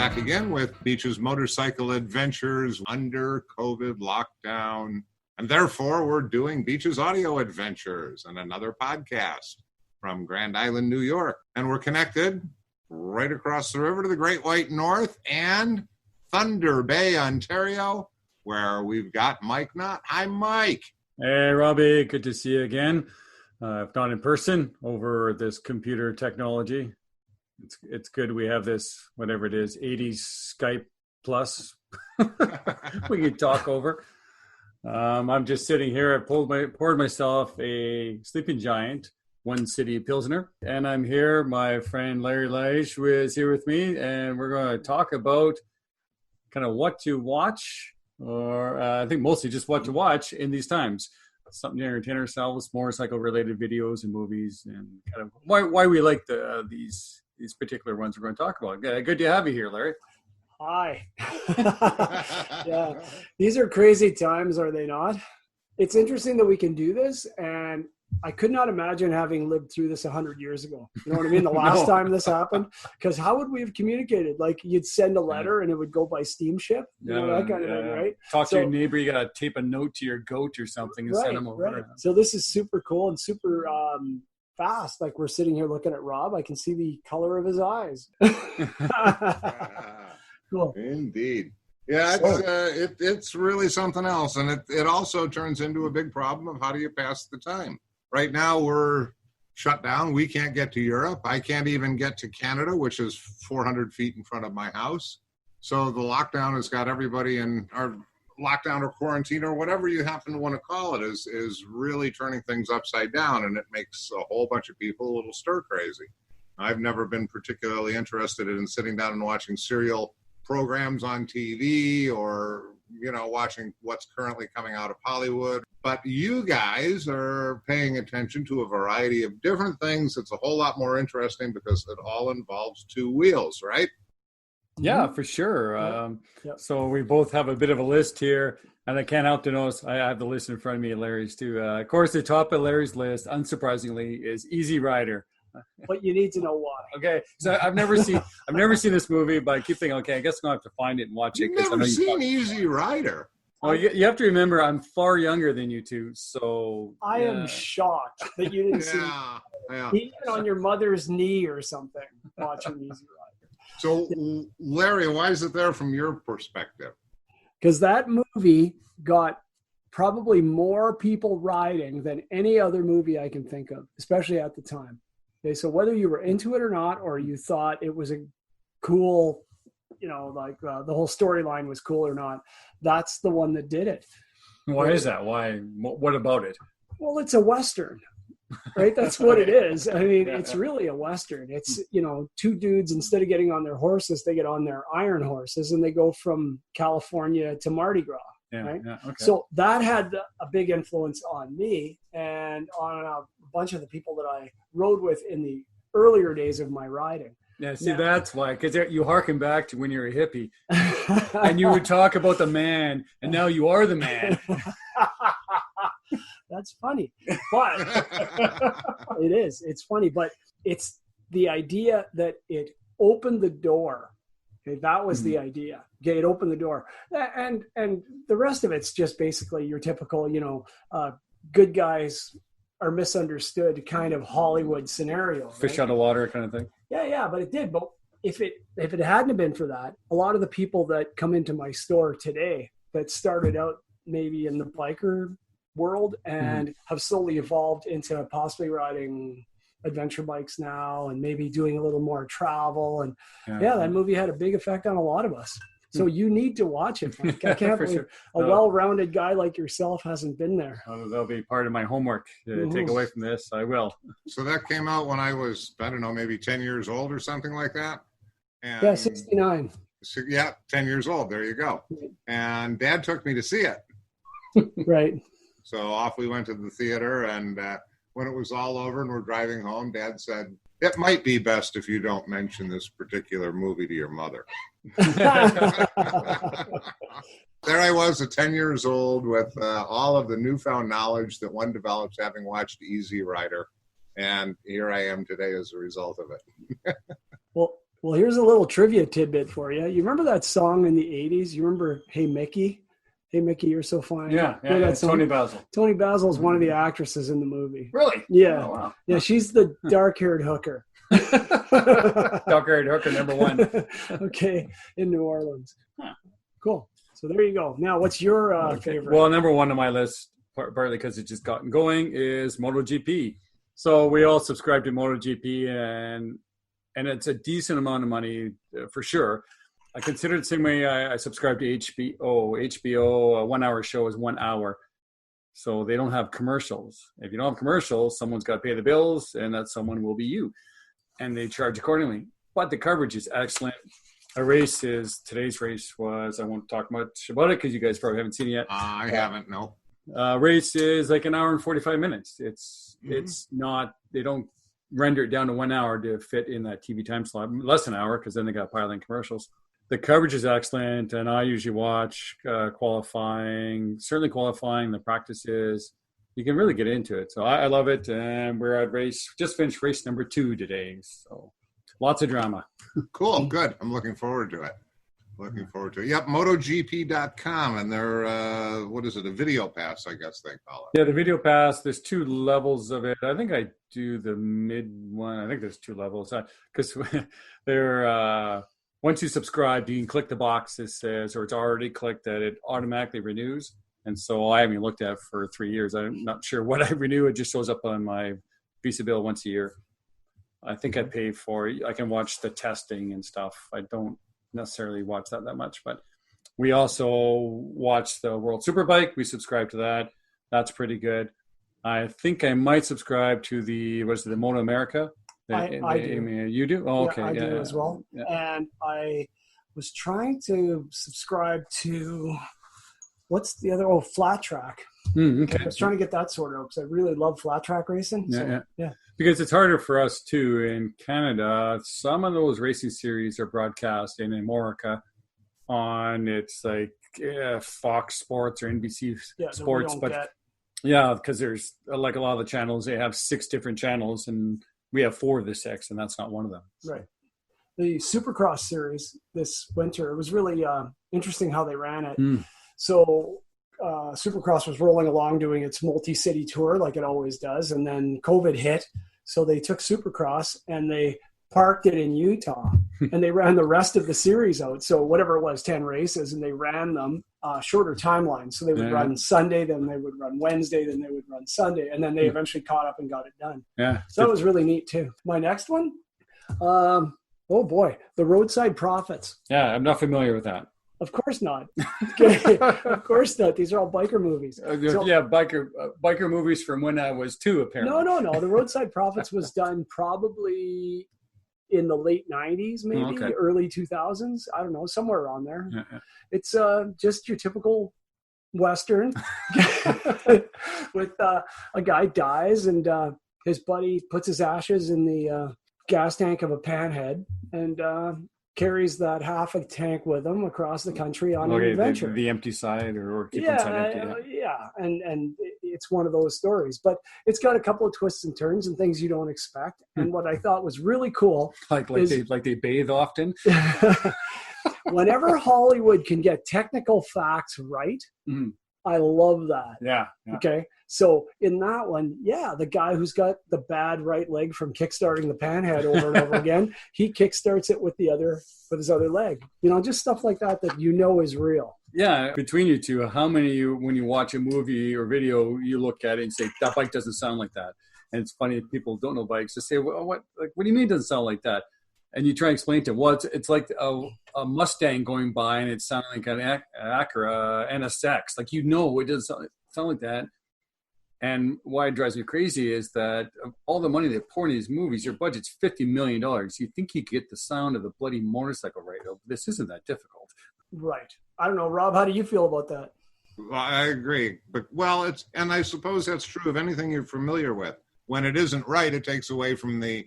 back again with Beach's motorcycle adventures under COVID lockdown. And therefore, we're doing Beach's audio adventures and another podcast from Grand Island, New York. And we're connected right across the river to the Great White North and Thunder Bay, Ontario, where we've got Mike Knott. Hi, Mike. Hey, Robbie. Good to see you again. If not in person, over this computer technology. It's good we have this, whatever it is, 80s Skype plus we can talk over. I'm just sitting here. I poured myself a Sleeping Giant, One City Pilsner. And I'm here. My friend Larry Leish is here with me. And we're going to talk about kind of what to watch, or I think mostly just what to watch in these times. Something to entertain ourselves, motorcycle-related videos and movies, and kind of why we like these particular ones we're going to talk about. Good to have you here, Larry. Hi. Yeah, these are crazy times, are they not? It's interesting that we can do this, and I could not imagine having lived through this 100 years ago. You know what I mean? The last time this happened, because how would we have communicated? Like, you'd send a letter and it would go by steamship, that kind of thing, right? Talk to your neighbor. You got to tape a note to your goat or something and send them over. Right. So this is super cool and super fast. Like, we're sitting here looking at Rob. I can see the color of his eyes. Cool. Indeed. Yeah, it's really something else. And it also turns into a big problem of how do you pass the time? Right now, we're shut down. We can't get to Europe. I can't even get to Canada, which is 400 feet in front of my house. So the lockdown has got everybody in our lockdown or quarantine or whatever you happen to want to call it is really turning things upside down. And it makes a whole bunch of people a little stir crazy. I've never been particularly interested in sitting down and watching serial programs on TV or, watching what's currently coming out of Hollywood. But you guys are paying attention to a variety of different things. It's a whole lot more interesting because it all involves two wheels, right? Yeah, for sure. So we both have a bit of a list here, and I can't help to notice, I have the list in front of me, Larry's too. Of course, the top of Larry's list, unsurprisingly, is Easy Rider. But you need to know why. Okay, so I've never seen this movie, but I keep thinking, okay, I guess I'm going to have to find it and watch it. You've never seen Easy Rider? Well, you have to remember, I'm far younger than you two, so... I am shocked that you didn't see even on your mother's knee or something watching Easy Rider. So, Larry, why is it there from your perspective? Because that movie got probably more people riding than any other movie I can think of, especially at the time. Okay, so whether you were into it or not, or you thought it was a cool, the whole storyline was cool or not, that's the one that did it. Why is that? Why? What about it? Well, it's a Western, right? That's what it is. I mean, it's really a Western. It's, two dudes, instead of getting on their horses, they get on their iron horses and they go from California to Mardi Gras. Right? Yeah, okay. So that had a big influence on me and on a bunch of the people that I rode with in the earlier days of my riding. Yeah, see, that's why, because you harken back to when you were a hippie and you would talk about the man, and now you are the man. That's funny, but it is. It's funny, but it's the idea that it opened the door. Okay, that was the idea. Okay, it opened the door. And the rest of it's just basically your typical, good guys are misunderstood kind of Hollywood scenario. Right? Fish out of water kind of thing. Yeah, but it did. But if it hadn't been for that, a lot of the people that come into my store today that started out maybe in the biker world and have slowly evolved into possibly riding adventure bikes now and maybe doing a little more travel. And that movie had a big effect on a lot of us. So you need to watch it. Like, I can't believe a well-rounded guy like yourself hasn't been there. That'll be part of my homework to take away from this. I will. So that came out when I was, I don't know, maybe 10 years old or something like that. And 69. So, 10 years old. There you go. And Dad took me to see it. Right. So off we went to the theater, and when it was all over and we're driving home, Dad said, "It might be best if you don't mention this particular movie to your mother." There I was at 10 years old with all of the newfound knowledge that one develops having watched Easy Rider. And here I am today as a result of it. Well, Well, here's a little trivia tidbit for you. You remember that song in the 80s? You remember Hey Mickey? Hey Mickey, you're so fine. Yeah. That song? Tony Basil. Tony Basil is one of the actresses in the movie. Really? Yeah. Oh, wow. Yeah, she's the dark-haired hooker. Dark-haired hooker number 1. Okay, in New Orleans. Huh. Cool. So there you go. Now, what's your favorite? Well, number 1 on my list, partly because it just gotten going, is Moto GP. So we all subscribe to Moto GP, and it's a decent amount of money for sure. I consider it the same way I subscribe to HBO. HBO, a 1 hour show is 1 hour. So they don't have commercials. If you don't have commercials, someone's got to pay the bills, and that someone will be you. And they charge accordingly. But the coverage is excellent. Today's race was, I won't talk much about it because you guys probably haven't seen it yet. I haven't, no. Race is like an hour and 45 minutes. It's not, they don't render it down to 1 hour to fit in that TV time slot, less than an hour because then they got piling commercials. The coverage is excellent, and I usually watch qualifying, the practices. You can really get into it. So I love it, and we're at just finished race number 2 today. So lots of drama. Cool, good. I'm looking forward to it. Yep, MotoGP.com, and they're, what is it, a video pass, I guess they call it. Yeah, the video pass, there's 2 levels of it. I think I do the mid one. I think there's 2 levels. Because they're, once you subscribe, you can click the box that says, or it's already clicked, that it automatically renews. And so I haven't looked at it for 3 years. I'm not sure what I renew. It just shows up on my Visa bill once a year. I think I pay for it. I can watch the testing and stuff. I don't necessarily watch that much, but we also watch the World Superbike. We subscribe to that. That's pretty good. I think I might subscribe to the Moto America. I do. You do? Oh, okay. I do as well. Yeah. And I was trying to subscribe to, what's the other? Oh, Flat Track. Okay. I was trying to get that sorted out because I really love flat track racing. Yeah. Because it's harder for us too in Canada. Some of those racing series are broadcast in America on Fox Sports or NBC Sports, because there's like a lot of the channels. They have 6 different channels, and we have 4 of the 6, and that's not one of them. Right. The Supercross Series this winter, it was really interesting how they ran it. So Supercross was rolling along doing its multi-city tour like it always does, and then COVID hit, so they took Supercross and they parked it in Utah, and they ran the rest of the series out. So whatever it was, 10 races, and they ran them shorter timelines. So they would run Sunday, then they would run Wednesday, then they would run Sunday, and then they eventually caught up and got it done. Yeah. So that was really neat too. My next one, oh boy, the Roadside Prophets. Yeah, I'm not familiar with that. Of course not. Okay. Of course not. These are all biker movies. Biker movies from when I was 2, apparently. No. The Roadside Prophets was done probably in the late 90s, maybe early 2000s. I don't know, somewhere around there. Yeah. It's just your typical Western with a guy dies, and his buddy puts his ashes in the gas tank of a panhead and carries that half a tank with him across the country on an adventure. The empty side, or keep one side empty. Yeah, and it's one of those stories. But it's got a couple of twists and turns and things you don't expect. And what I thought was really cool, they bathe often. Whenever Hollywood can get technical facts right, I love that. Yeah. Okay. So in that one, the guy who's got the bad right leg from kickstarting the panhead over and over again, he kickstarts it with his other leg. Just stuff like that is real. Yeah. Between you two, how many when you watch a movie or video, you look at it and say, that bike doesn't sound like that. And it's funny, people don't know bikes. They say, well, what do you mean it doesn't sound like that? And you try to explain to them, well, it's like a Mustang going by and it sounded like an Acura NSX. It doesn't sound like that. And why it drives me crazy is that of all the money they pour in these movies, your budget's $50 million. You think you could get the sound of the bloody motorcycle right? This isn't that difficult. Right. I don't know, Rob, how do you feel about that? Well, I agree. But, and I suppose that's true of anything you're familiar with. When it isn't right, it takes away from the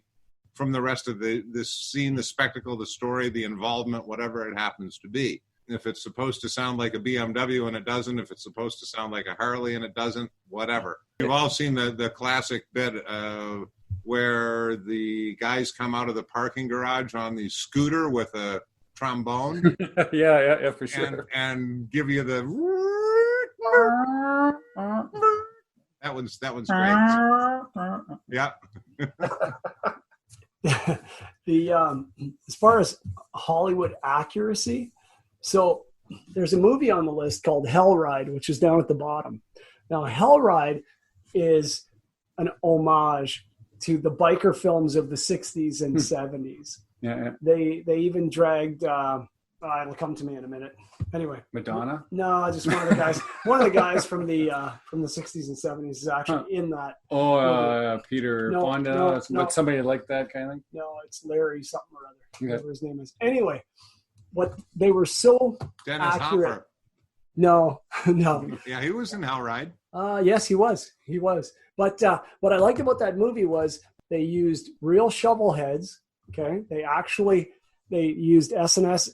rest of the scene, the spectacle, the story, the involvement, whatever it happens to be. If it's supposed to sound like a BMW and it doesn't, if it's supposed to sound like a Harley and it doesn't, whatever. You've all seen the classic bit where the guys come out of the parking garage on the scooter with a trombone. yeah, for sure. And give you the. That one's great. Yeah. As far as Hollywood accuracy, so there's a movie on the list called Hell Ride, which is down at the bottom. Now, Hell Ride is an homage to the biker films of the 60s and 70s. Yeah. They even dragged it'll come to me in a minute. Anyway, Madonna? No, just one of the guys. One of the guys from the 60s and 70s is actually in that. Peter Fonda. Somebody like that kind of thing. No, it's Larry something or other. Whatever his name is. Anyway, what they were so Dennis accurate. Hopper. No. Yeah, he was in Hell Ride. Yes, he was. But what I liked about that movie was they used real shovel heads. Okay, they used S&S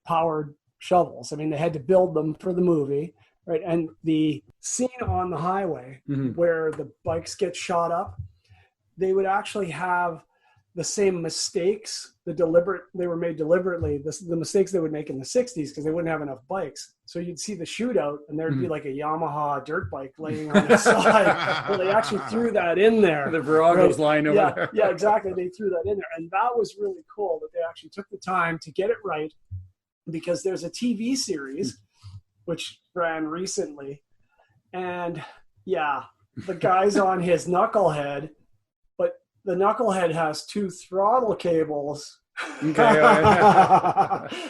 powered shovels. I mean, they had to build them for the movie, right? And the scene on the highway where the bikes get shot up, they would actually have the same mistakes. They were made deliberately. The mistakes they would make in the 60s because they wouldn't have enough bikes. So you'd see the shootout, and there'd be like a Yamaha dirt bike laying on the side. Well, they actually threw that in there. The Virago's line over there. Yeah, exactly. They threw that in there, and that was really cool that they actually took the time to get it right. Because there's a TV series which ran recently, and the guy's on his knucklehead, but the knucklehead has 2 throttle cables. Okay.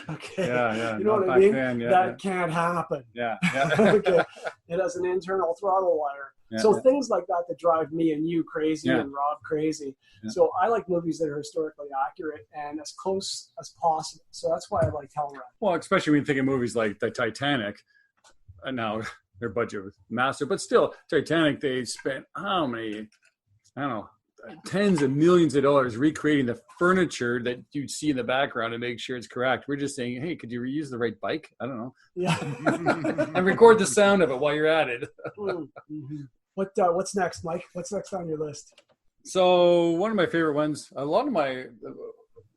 Okay. Yeah. You know what I mean? That can't happen. Yeah. Okay. It has an internal throttle wire. So things like that drive me and you crazy and Rob crazy. Yeah. So I like movies that are historically accurate and as close as possible. So that's why I like Hell Ride. Well, especially when you think of movies like the Titanic. Now their budget was massive, but still, Titanic, they spent how many? I don't know. Tens of millions of dollars recreating the furniture that you'd see in the background and make sure it's correct. We're just saying, hey, could you reuse the right bike? I don't know. Yeah. And record the sound of it while you're at it. Mm-hmm. What's next, Mike? What's next on your list? So one of my favorite ones, a lot of my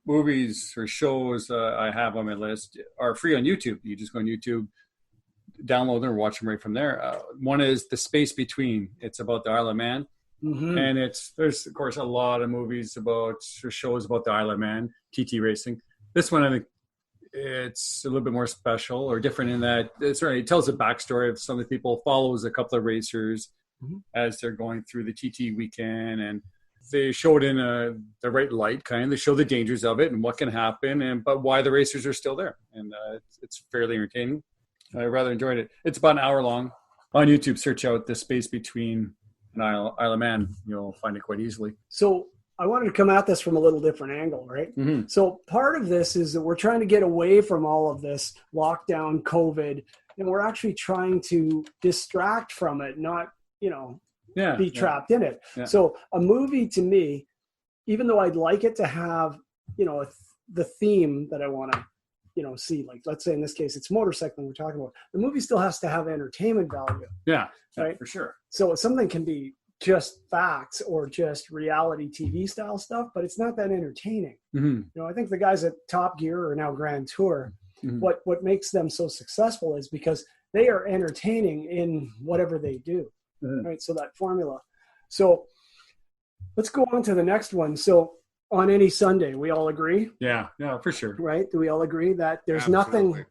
movies or shows I have on my list are free on YouTube. You just go on YouTube, download them or watch them right from there. One is The Space Between. It's about the Isle of Man. Mm-hmm. And there's of course a lot of movies or shows about the Isle of Man, TT racing. This one, I think it's a little bit more special or different in that it tells a backstory of some of the people, follows a couple of racers as they're going through the TT weekend, and they show it in the right light, they show the dangers of it and what can happen, but why the racers are still there. And it's fairly entertaining. I rather enjoyed it. It's about an hour long. On YouTube, search out The Space Between an Isle of Man. You'll find it quite easily. So I wanted to come at this from a little different angle, right? Mm-hmm. So part of this is that we're trying to get away from all of this lockdown, COVID, and we're actually trying to distract from it, not, be trapped in it. Yeah. So a movie to me, even though I'd like it to have, the theme that I want to, see, like, let's say in this case, it's motorcycling we're talking about. The movie still has to have entertainment value. Yeah, right? For sure. So something can be just facts or just reality TV style stuff, but it's not that entertaining. Mm-hmm. I think the guys at Top Gear or now Grand Tour, what makes them so successful is because they are entertaining in whatever they do. Right. So that formula. So let's go on to the next one. So on any Sunday, we all agree? Yeah, for sure. Right? Do we all agree that there's nothing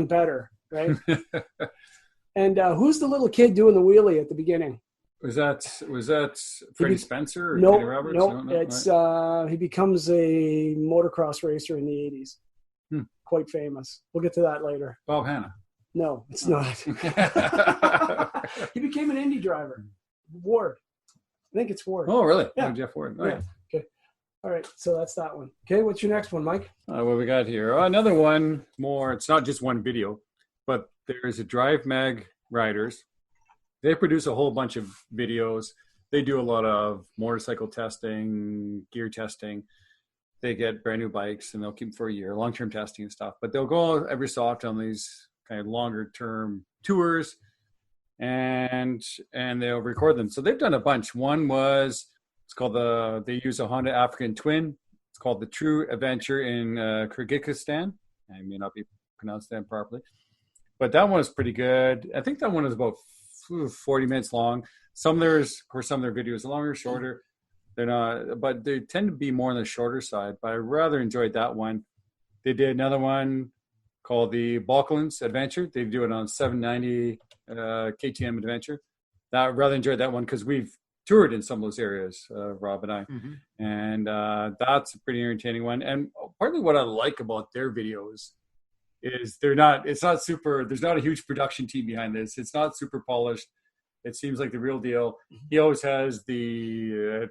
better, right? And who's the little kid doing the wheelie at the beginning? Was that Freddie Spencer or Kenny Roberts? No, it's right. He becomes a motocross racer in the 80s. Quite famous. We'll get to that later. Bob Hanna. No, it's not. He became an Indy driver. Ward. I think it's Ward. Oh, really? Yeah. Oh, Jeff Ward. Oh, yeah. Okay. All right. So that's that one. Okay. What's your next one, Mike? What we got here? Another one more. It's not just one video, but there's a Drive Mag Riders. They produce a whole bunch of videos. They do a lot of motorcycle testing, gear testing. They get brand new bikes and they'll keep them for a year, long-term testing and stuff. But they'll go every so often on these kind of longer-term tours, and they'll record them. So they've done a bunch. One was It's called they use a Honda African Twin. It's called the True Adventure in Kyrgyzstan. I may not be pronounced that properly, but that one is pretty good. I think that one is about 40 minutes long. Some of their videos are longer, shorter. They're not, but they tend to be more on the shorter side. But I rather enjoyed that one. They did another one called the Balkans Adventure. They do it on 790 KTM Adventure. I rather enjoyed that one because we've toured in some of those areas, Rob and I. And that's a pretty entertaining one. And partly what I like about their videos is there's not a huge production team behind this. It's not super polished. It seems like the real deal. He always has the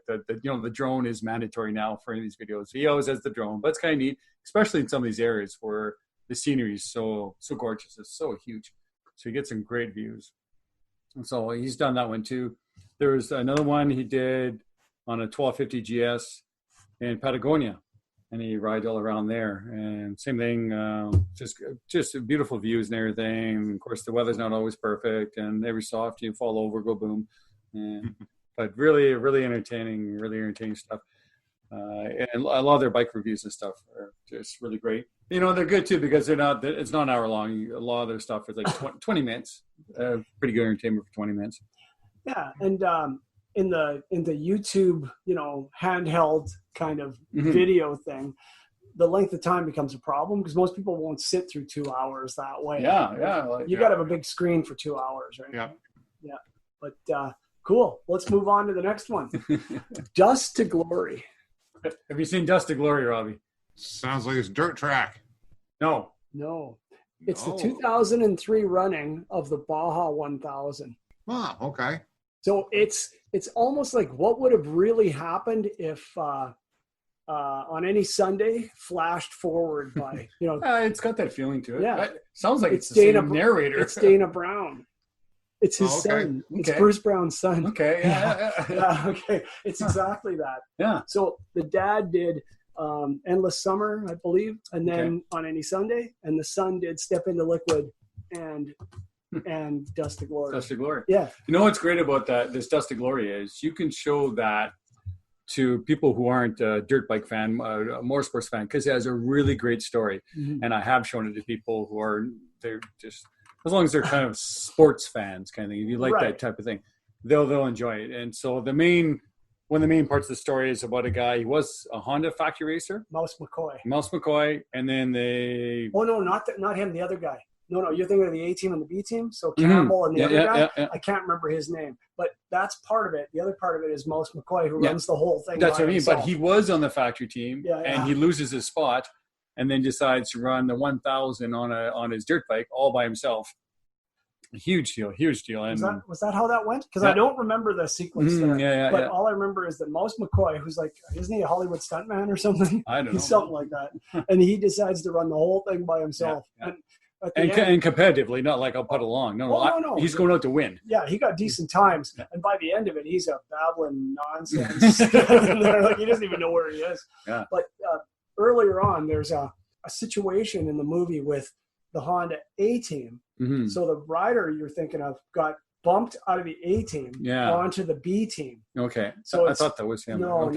drone is mandatory now for any of these videos. He always has the drone, but it's kind of neat, especially in some of these areas where the scenery is so gorgeous. It's so huge. So you get some great views. And so he's done that one too. There was another one he did on a 1250 GS in Patagonia, and he rides all around there. And same thing, just beautiful views and everything. Of course, the weather's not always perfect, and every so often you fall over, go boom. But really entertaining stuff. And a lot of their bike reviews and stuff are just really great. They're good too because it's not an hour long. A lot of their stuff is like 20 minutes. Pretty good entertainment for 20 minutes. Yeah, and in the YouTube, handheld kind of video thing, the length of time becomes a problem because most people won't sit through 2 hours that way. Yeah. You got to have a big screen for 2 hours, right? Yeah. But cool. Let's move on to the next one. Dust to Glory. Have you seen Dust to Glory, Robbie? Sounds like it's dirt track. No. It's the 2003 running of the Baja 1000. Oh, okay. So it's almost like what would have really happened if on any Sunday flashed forward by it's got that feeling to it. Yeah, it sounds like it's the same narrator. It's Dana Brown. It's his son. It's Bruce Brown's son. Okay. Yeah. Okay. It's exactly that. Yeah. So the dad did Endless Summer, I believe, and then on any Sunday, and the son did Step Into Liquid and Dust to Glory. Dust to Glory. Yeah. You know what's great about this Dust to Glory is you can show that to people who aren't a dirt bike fan, a motorsports fan, because it has a really great story. And I have shown it to people who they're just, as long as they're kind of sports fans kind of thing, if you like that type of thing, they'll enjoy it. And so one of the main parts of the story is about a guy, he was a Honda factory racer. Mouse McCoy. And then they... Oh, no, not him, the other guy. No, you're thinking of the A team and the B team. So Campbell and the other guy, I can't remember his name, but that's part of it. The other part of it is Mouse McCoy, who runs the whole thing. That's what I mean. Himself. But he was on the factory team, and he loses his spot, and then decides to run the 1000 on his dirt bike all by himself. Huge deal. And was that how that went? Because I don't remember the sequence there. But all I remember is that Mouse McCoy, who's like, isn't he a Hollywood stuntman or something? I don't know. He's something like that. And he decides to run the whole thing by himself. And competitively, not like I'll put along. No. He's going out to win. Yeah, he got decent times. And by the end of it, he's a babbling nonsense. Like, he doesn't even know where he is. Yeah. But earlier on, there's a situation in the movie with the Honda A team. So the rider you're thinking of got bumped out of the A team onto the B team. Okay. So I thought that was him. No,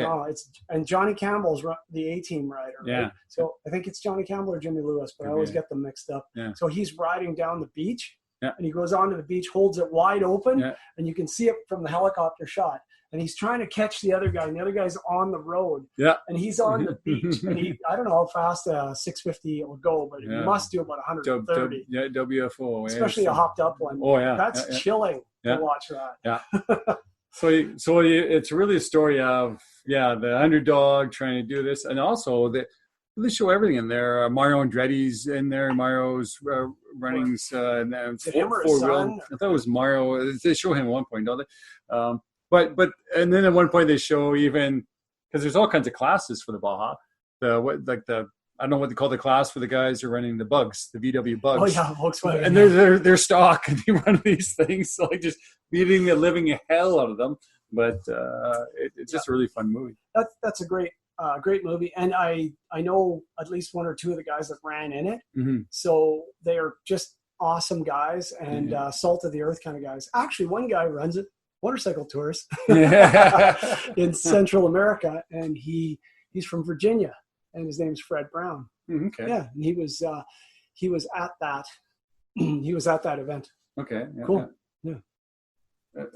and Johnny Campbell's the A team rider. Right? Yeah. So I think it's Johnny Campbell or Jimmy Lewis, but I always get them mixed up. Yeah. So he's riding down the beach, and he goes onto the beach, holds it wide open, and you can see it from the helicopter shot. And he's trying to catch the other guy, and the other guy's on the road. Yeah. And he's on the beach, and I don't know how fast a 650 will go, but he must do about 130. WFO. Especially a hopped up one. Oh, yeah. That's chilling to watch that. Yeah. So it's really a story of, the underdog trying to do this. And also, they show everything in there. Mario Andretti's in there. Mario's running four-wheel. I thought it was Mario. They show him at one point, don't they? But and then at one point they show even, because there's all kinds of classes for the Baja. I don't know what they call the class for the guys who are running the bugs, the VW bugs. Oh yeah, Volkswagen. And they're stock, and they run these things, so like just beating the living hell out of them. But it's just a really fun movie. That's a great movie, and I know at least one or two of the guys that ran in it. So they are just awesome guys and salt of the earth kind of guys. Actually, one guy runs it. motorcycle tours Yeah. in Central America, and he's from Virginia, and his name's Fred Brown. Okay. Yeah, and he was at that he was at that event. Okay. Yeah, Cool. Yeah.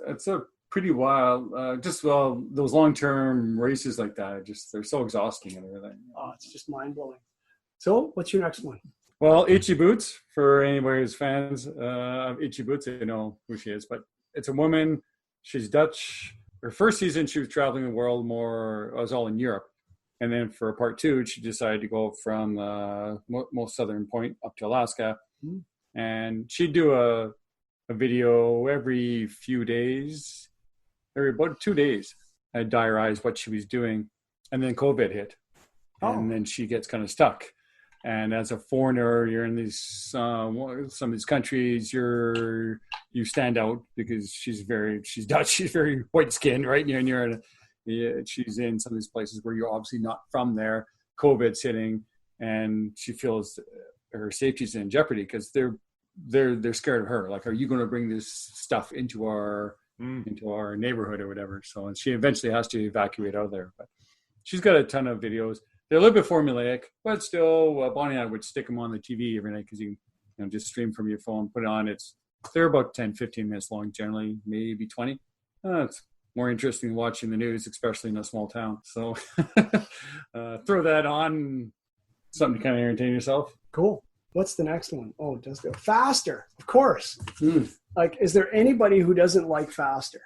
It's a pretty wild. Those long-term races like that, they're so exhausting and everything. Oh, it's just mind-blowing. So, what's your next one? Well, Itchy Boots, for anybody who's fans of Itchy Boots, they know who she is. But it's a woman. She's Dutch. Her first season, she was traveling the world more. It was all in Europe. And then for part 2, she decided to go from the most southern point up to Alaska. Mm-hmm. And she'd do a video every few days, every about 2 days. I'd diarize what she was doing. And then COVID hit. And then she gets kind of stuck. And as a foreigner, you're in these some of these countries. You stand out because she's Dutch. She's very white skinned, right? And she's in some of these places where you're obviously not from there. COVID's hitting, and she feels her safety's in jeopardy because they're scared of her. Like, are you going to bring this stuff into our neighborhood or whatever? So, and she eventually has to evacuate out of there. But she's got a ton of videos. They're a little bit formulaic, but still, Bonnie and I would stick them on the TV every night because you just stream from your phone, put it on. They're about 10, 15 minutes long, generally, maybe 20. It's more interesting than watching the news, especially in a small town. So throw that on, something to kind of entertain yourself. Cool. What's the next one? Oh, it does go faster, of course. Like, is there anybody who doesn't like faster?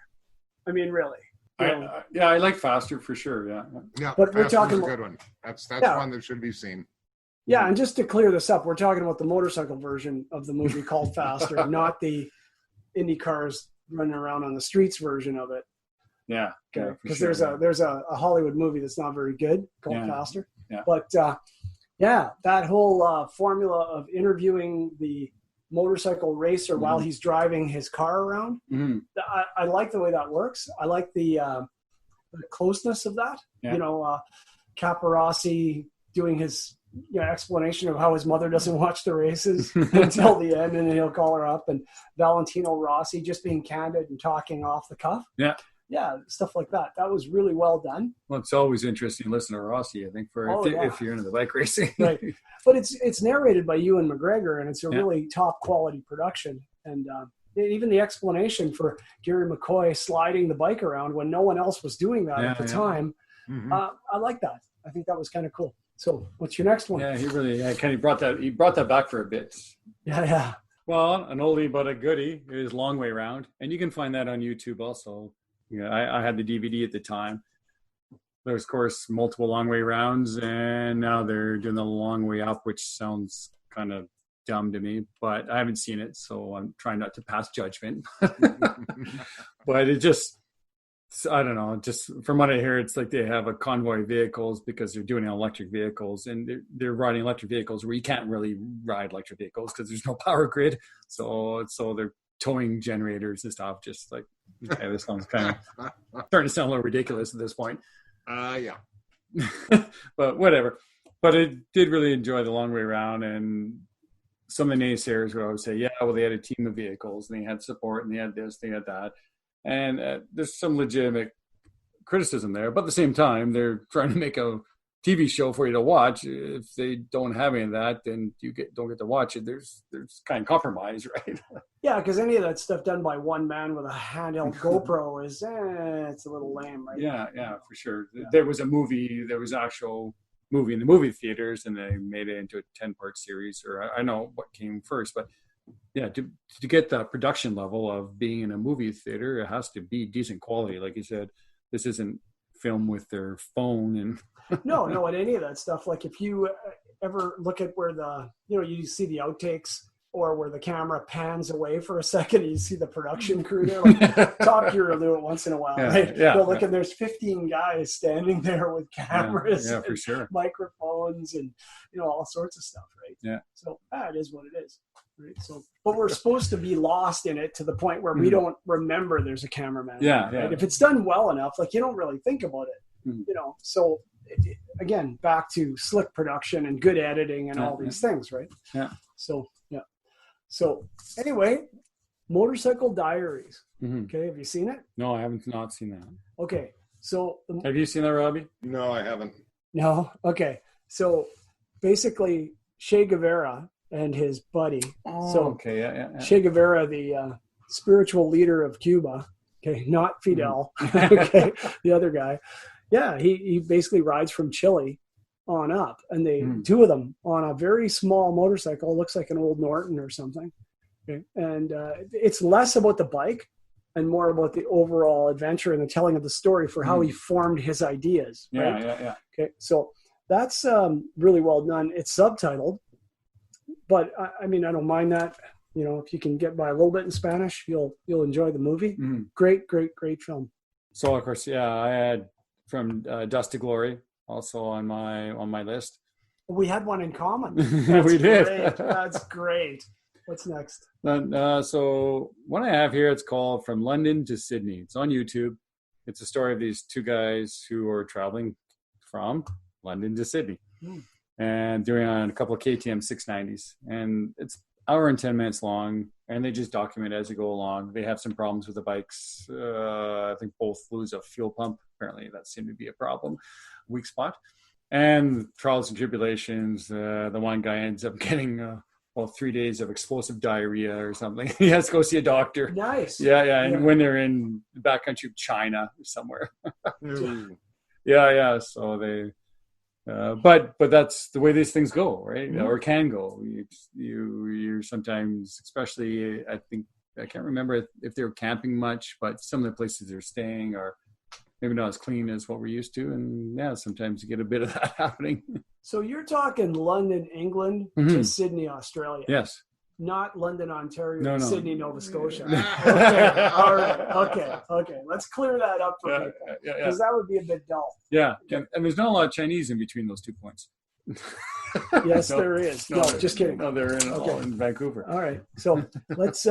I mean, really? I like faster for sure. Yeah, but we're talking a good one. That's one that should be seen. Yeah, and just to clear this up, we're talking about the motorcycle version of the movie called Faster, not the Indy cars running around on the streets version of it. Yeah, because there's a Hollywood movie that's not very good called Faster. Yeah. But that whole formula of interviewing the motorcycle racer while he's driving his car around. Mm-hmm. I like the way that works. I like the closeness of that. Yeah. Caparossi doing his explanation of how his mother doesn't watch the races until the end, and then he'll call her up, and Valentino Rossi just being candid and talking off the cuff. Yeah, stuff like that. That was really well done. Well, it's always interesting to listen to Rossi, I think, if you're into the bike racing. Right. But it's narrated by Ewan McGregor, and it's a really top quality production. And even the explanation for Gary McCoy sliding the bike around when no one else was doing that at the time, I like that. I think that was kind of cool. So what's your next one? Yeah, he really kind of brought that back for a bit. Yeah. Well, an oldie but a goodie is Long Way Round, and you can find that on YouTube also. I had the DVD at the time. There's, of course, multiple Long Way Rounds, and now they're doing the Long Way Up, which sounds kind of dumb to me, but I haven't seen it, so I'm trying not to pass judgment. But it just, I don't know, just from what I hear, it's like they have a convoy of vehicles because they're doing electric vehicles, and they're riding electric vehicles where you can't really ride electric vehicles because there's no power grid. So they're towing generators and stuff, just like, okay, this sounds kind of starting to sound a little ridiculous at this point. Yeah. But whatever. But I did really enjoy the Long Way Round, and some of the naysayers would always say, yeah, well, they had a team of vehicles, and they had support, and they had this, they had that. And there's some legitimate criticism there. But at the same time, they're trying to make a TV show for you to watch. If they don't have any of that, then you don't get to watch it. There's kind of compromise, right? Yeah, because any of that stuff done by one man with a handheld GoPro is it's a little lame, right? Yeah, for sure. Yeah. There was an actual movie in the movie theaters, and they made it into a 10-part series, or I know what came first, but yeah, to get the production level of being in a movie theater, it has to be decent quality. Like you said, this isn't film with their phone and no, and any of that stuff. Like if you ever look at where you see the outtakes, or where the camera pans away for a second and you see the production crew there, like Top Gear will do it once in a while, right? Yeah. But look, and there's 15 guys standing there with cameras, for sure, microphones, and all sorts of stuff, right? Yeah. So it is what it is, right? So, but we're supposed to be lost in it to the point where we don't remember there's a cameraman. Yeah. Right? If it's done well enough, like you don't really think about it, So again, back to slick production and good editing and all these things, right? Yeah. So anyway, Motorcycle Diaries. Mm-hmm. Okay, have you seen it? No, I haven't not seen that. Okay, so Have you seen that, Robbie? No, I haven't. no. Okay, so basically, Che Guevara and his buddy. Oh, so okay, yeah. Che Guevara, the spiritual leader of Cuba. Okay, not Fidel. Okay, the other guy. Yeah, he basically rides from Chile on up, and they two of them on a very small motorcycle. It looks like an old Norton or something. Okay. And it's less about the bike and more about the overall adventure and the telling of the story for how he formed his ideas. Right? Yeah. Okay, so that's really well done. It's subtitled, but I mean, I don't mind that. You know, if you can get by a little bit in Spanish, you'll enjoy the movie. Mm-hmm. Great film. So of course, I had from Dust to Glory also on my list. We had one in common. We did. Great. That's great. What's next? So what I have here, it's called From London to Sydney. It's on YouTube. It's a story of these two guys who are traveling from London to Sydney and doing on a couple of KTM 690s. And it's hour and 10 minutes long, and they just document as you go along. They have some problems with the bikes. I think both lose a fuel pump. Apparently that seemed to be a problem, weak spot. And trials and tribulations. The one guy ends up getting 3 days of explosive diarrhea or something. He has to go see a doctor. Nice. Yeah. And when they're in the backcountry of China or somewhere. Yeah. So they, but that's the way these things go, right? Mm-hmm. Or can go. You sometimes, especially, I think, I can't remember if they were camping much, but some of the places they're staying are maybe not as clean as what we're used to. And sometimes you get a bit of that happening. So you're talking London, England to Sydney, Australia. Yes. Not London, Ontario, no. Sydney, Nova Scotia. Okay. All right. Okay. Let's clear that up for people. Because that would be a bit dull. Yeah. And there's not a lot of Chinese in between those 2 points. Yes, there is. No, just kidding. No, they're all in Vancouver. All right. So let's,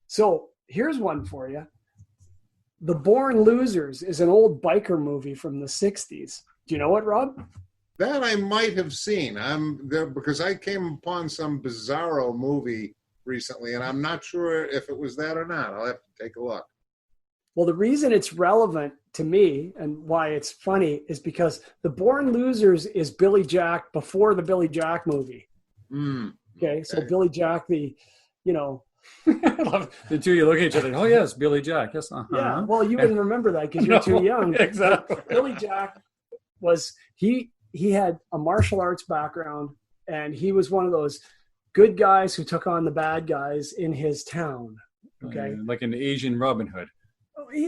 so here's one for you. The Born Losers is an old biker movie from the 60s. Do you know it, Rob? That I might have seen. I'm there because I came upon some bizarro movie recently, and I'm not sure if it was that or not. I'll have to take a look. Well, the reason it's relevant to me and why it's funny is because The Born Losers is Billy Jack before the Billy Jack movie. Okay, so Billy Jack, the the two of you look at each other. Oh yes, Billy Jack. Yes. Uh-huh. Yeah. Well, you wouldn't remember that because you're too young. Exactly. Billy Jack was he had a martial arts background, and he was one of those good guys who took on the bad guys in his town. Okay, like an Asian Robin Hood.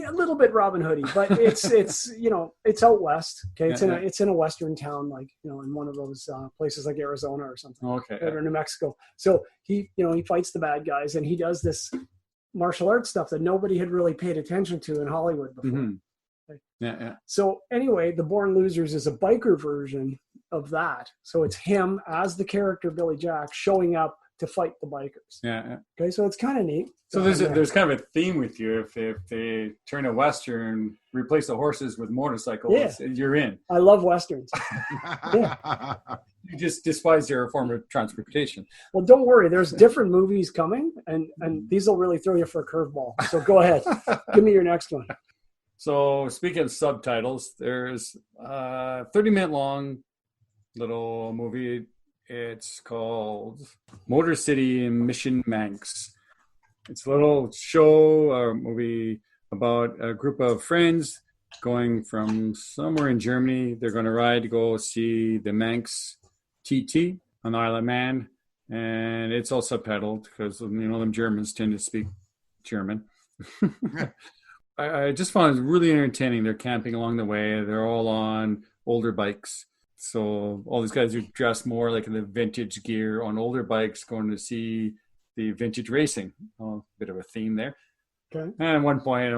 A little bit Robin Hoody, but it's it's out west. Okay, it's in a western town, like in one of those places like Arizona or something. Okay, or New Mexico. So he fights the bad guys, and he does this martial arts stuff that nobody had really paid attention to in Hollywood before. Mm-hmm. Yeah. So anyway, The Born Losers is a biker version of that. So it's him as the character Billy Jack showing up to fight the bikers. Yeah. Okay, so it's kind of neat. So there's kind of a theme with you. If they turn a Western, replace the horses with motorcycles, you're in. I love Westerns. You just despise their form of transportation. Well, don't worry. There's different movies coming, and these will really throw you for a curveball. So go ahead. Give me your next one. So speaking of subtitles, there's a 30-minute long little movie. It's called Motor City Mission Manx. It's a little show or movie about a group of friends going from somewhere in Germany. They're going to ride to go see the Manx TT on the Isle of Man. And it's all subtitled because, them Germans tend to speak German. I just found it really entertaining. They're camping along the way. They're all on older bikes. So all these guys are dressed more like in the vintage gear on older bikes, going to see the vintage racing. A bit of a theme there. Okay. And at one point,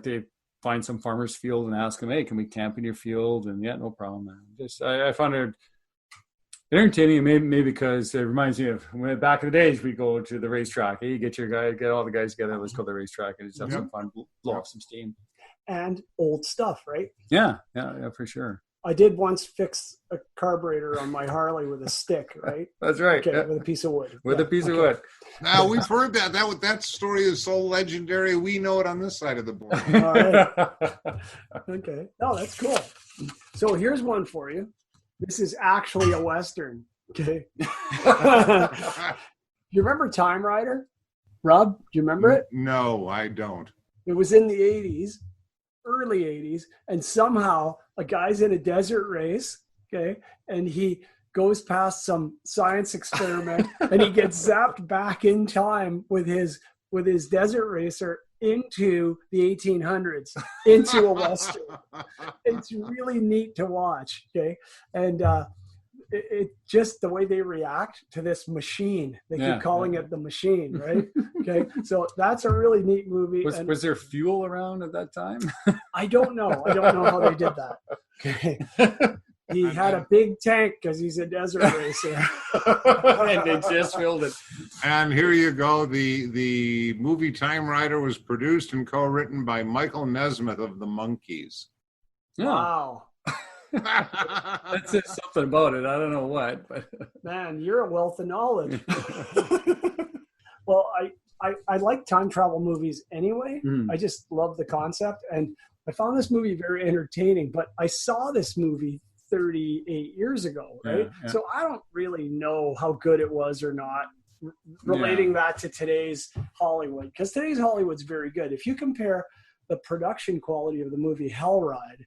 they find some farmer's field and ask them, "Hey, can we camp in your field?" And no problem. I found it entertaining, maybe because it reminds me of when back in the days we go to the racetrack. Hey, you get all the guys together. Let's go to the racetrack and just have some fun, blow off some steam. And old stuff, right? Yeah, for sure. I did once fix a carburetor on my Harley with a stick, right? That's right. Okay, with a piece of wood. With a piece of wood. Now, we've heard that. That story is so legendary. We know it on this side of the board. All right. Okay. Oh, that's cool. So here's one for you. This is actually a Western. Okay. You remember Time Rider? Rob, do you remember it? No, I don't. It was in the 80s, early 80s, and somehow a guy's in a desert race, okay, and he goes past some science experiment and he gets zapped back in time with his desert racer into the 1800s, into a Western. It's really neat to watch, okay? And it just the way they react to this machine. They keep calling it the machine, right? Okay, so that's a really neat movie. Was there fuel around at that time? I don't know. I don't know how they did that. Okay. He had a big tank because he's a desert racer. And they just filled it. And here you go. The movie Time Rider was produced and co-written by Michael Nesmith of the Monkees. Wow. That says something about it. I don't know what, but man, you're a wealth of knowledge. Well, I like time travel movies anyway. I just love the concept, and I found this movie very entertaining. But I saw this movie 38 years ago, right? Yeah. So I don't really know how good it was or not. Relating that to today's Hollywood, because today's Hollywood's very good. If you compare the production quality of the movie Hell Ride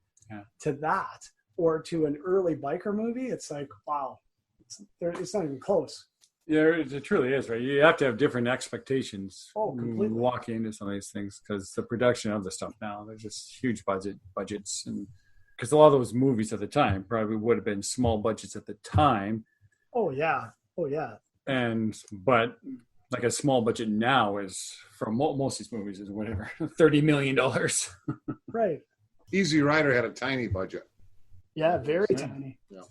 to that, or to an early biker movie, it's like, wow, it's not even close. Yeah, it truly is, right? You have to have different expectations completely. Walking into some of these things, because the production of the stuff now, there's just huge budgets, and because a lot of those movies at the time probably would have been small budgets at the time. Oh yeah. But like a small budget now is, for most of these movies, is whatever, $30 million. Right. Easy Rider had a tiny budget. Yeah, very tiny. Yeah.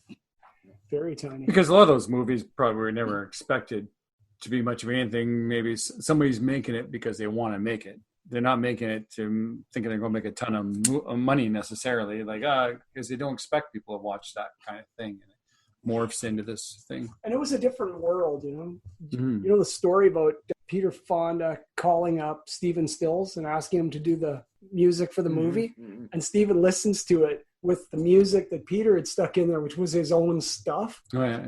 Very tiny. Because a lot of those movies probably were never expected to be much of anything. Maybe somebody's making it because they want to make it. They're not making it to thinking they're going to make a ton of money necessarily. Like, because they don't expect people to watch that kind of thing. And it morphs into this thing. And it was a different world, you know. Mm-hmm. You know the story about Peter Fonda calling up Steven Stills and asking him to do the music for the movie? Mm-hmm. And Steven listens to it with the music that Peter had stuck in there, which was his own stuff. Oh, yeah.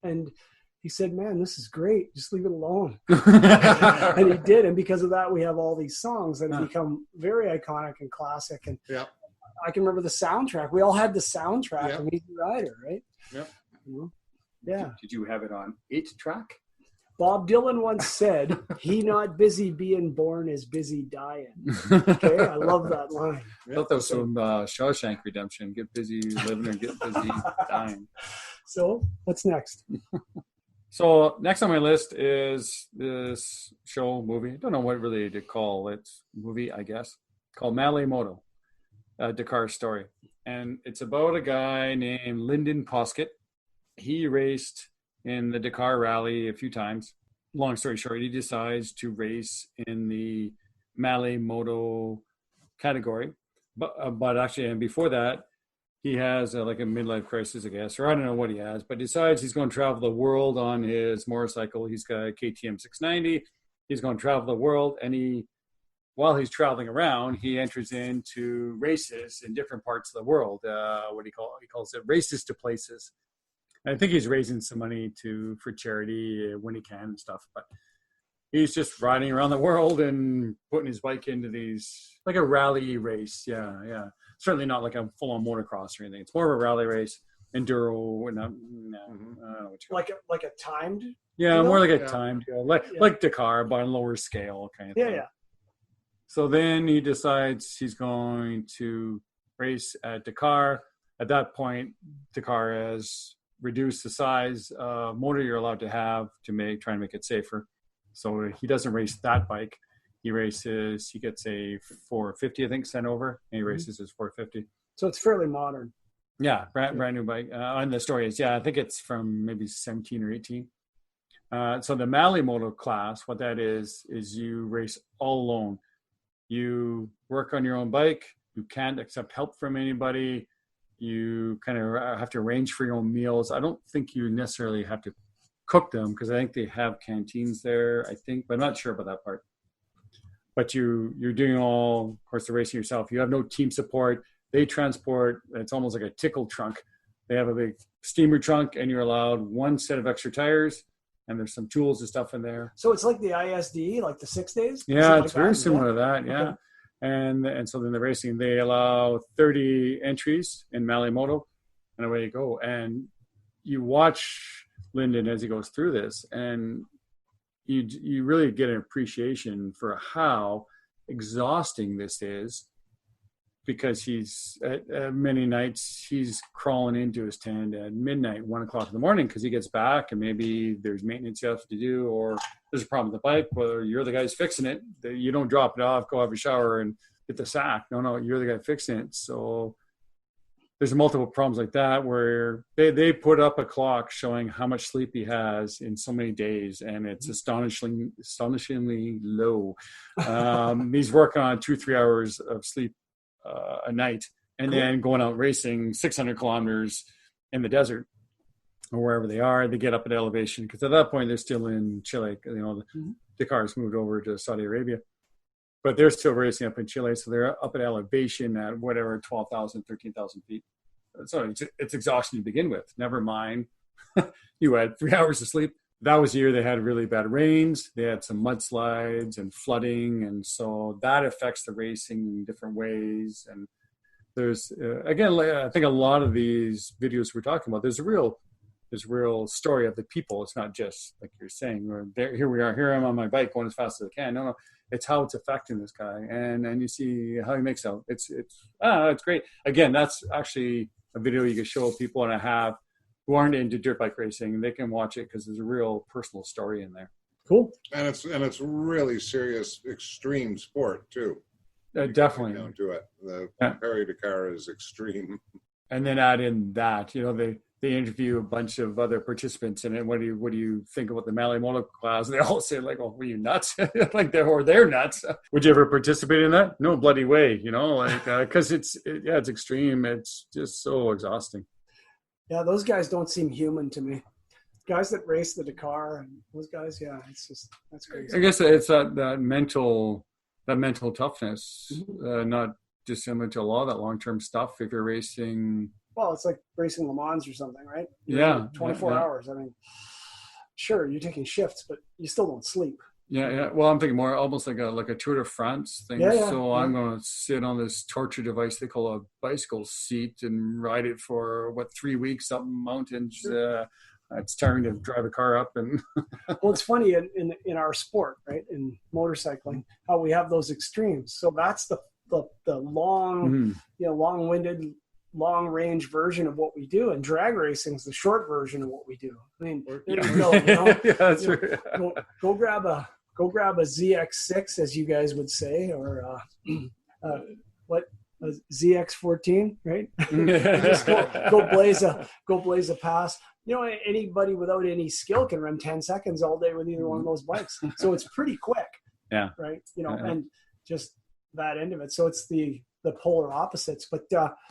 And he said, man, this is great. Just leave it alone. And he did. And because of that, we have all these songs that have become very iconic and classic. And I can remember the soundtrack. We all had the soundtrack from Easy Rider, right? Yep. Yeah. Did you have it on 8-track? Bob Dylan once said, he not busy being born is busy dying. Okay, I love that line. I thought that was from Shawshank Redemption. Get busy living or get busy dying. So what's next? So next on my list is this movie. I don't know what really to call it. Movie, I guess. Called Malle Moto, Dakar story. And it's about a guy named Lyndon Poskett. He raced in the Dakar rally a few times. Long story short, he decides to race in the Malle Moto category. But actually, and before that, he has like a midlife crisis, I guess, or I don't know what he has, but decides he's going to travel the world on his motorcycle. He's got a KTM 690. He's going to travel the world, and while he's traveling around, he enters into races in different parts of the world. What do you call it? He calls it races to places. I think he's raising some money for charity when he can and stuff, but he's just riding around the world and putting his bike into these, like a rally race. Yeah. Certainly not like a full-on motocross or anything. It's more of a rally race, enduro, and I don't know what you call it. Like a timed? Yeah, more like a timed, like Dakar, but on a lower scale kind of thing. Yeah. So then he decides he's going to race at Dakar. At that point, Dakar has reduce the size of motor you're allowed to have to try and make it safer. So he doesn't race that bike. He gets a 450, I think, sent over, and he races his 450. So it's fairly modern. Yeah, brand new bike. And the story is, I think it's from maybe 17 or 18. So the Malle Moto class, what that is you race all alone. You work on your own bike. You can't accept help from anybody. You kind of have to arrange for your own meals. I don't think you necessarily have to cook them because I think they have canteens there, I think, but I'm not sure about that part. But you're doing all, of course, the racing yourself. You have no team support. They transport, it's almost like a tickle trunk. They have a big steamer trunk, and you're allowed one set of extra tires, and there's some tools and stuff in there. So it's like the ISD, like the 6 days? Yeah, it's like very similar to that, yeah. Okay. And so then the racing, they allow 30 entries in Malle Moto, and away you go. And you watch Lyndon as he goes through this, and you really get an appreciation for how exhausting this is, because he's at many nights he's crawling into his tent at midnight, 1 o'clock in the morning, because he gets back and maybe there's maintenance you have to do, or there's a problem with the bike, whether you're the guys fixing it. You don't drop it off, go have a shower and get the sack. No, you're the guy fixing it. So there's multiple problems like that where they put up a clock showing how much sleep he has in so many days, and it's astonishingly low. He's working on 2-3 hours of sleep a night, and then going out racing 600 kilometers in the desert or wherever they are. They get up at elevation because at that point they're still in Chile. Dakar's moved over to Saudi Arabia, but they're still racing up in Chile, so they're up at elevation at whatever 12,000, 13,000 feet. So it's exhaustion to begin with. Never mind, you had 3 hours of sleep. That was the year they had really bad rains. They had some mudslides and flooding, and so that affects the racing in different ways. And there's again, I think a lot of these videos we're talking about, there's a real story of the people. It's not just like you're saying, here we are, here I'm on my bike going as fast as I can. No, it's how it's affecting this guy, and you see how he makes out. It's great. Again, that's actually a video you can show people, and I have, who aren't into dirt bike racing, they can watch it because there's a real personal story in there. Cool. And it's really serious, extreme sport too. Definitely. Down to it. The Paris Dakar is extreme. And then add in that, they interview a bunch of other participants in it. What do you think about the Malle Moto class? And they all say like, "Oh, were you nuts?" Like they're nuts. Would you ever participate in that? No bloody way, because it's extreme. It's just so exhausting. Yeah, those guys don't seem human to me. Guys that race the Dakar and those guys, that's crazy. I guess it's that mental toughness, not dissimilar to a lot of that long-term stuff. If you're racing, well, it's like racing Le Mans or something, right? 24 hours. I mean, sure, you're taking shifts, but you still don't sleep. Yeah. Well, I'm thinking more almost like a Tour de France thing. I'm going to sit on this torture device they call a bicycle seat and ride it for 3 weeks up mountains. Sure. It's tiring to drive a car up. And well, it's funny in our sport, right? In motorcycling, how we have those extremes. So that's the long, long-winded, long-range version of what we do, and drag racing is the short version of what we do. I mean, that's right. Go grab a ZX6, as you guys would say, or a ZX14, right? Just go blaze a pass. Anybody without any skill can run 10 seconds all day with either one of those bikes. So it's pretty quick. Yeah. Right. And just that end of it. So it's the polar opposites. But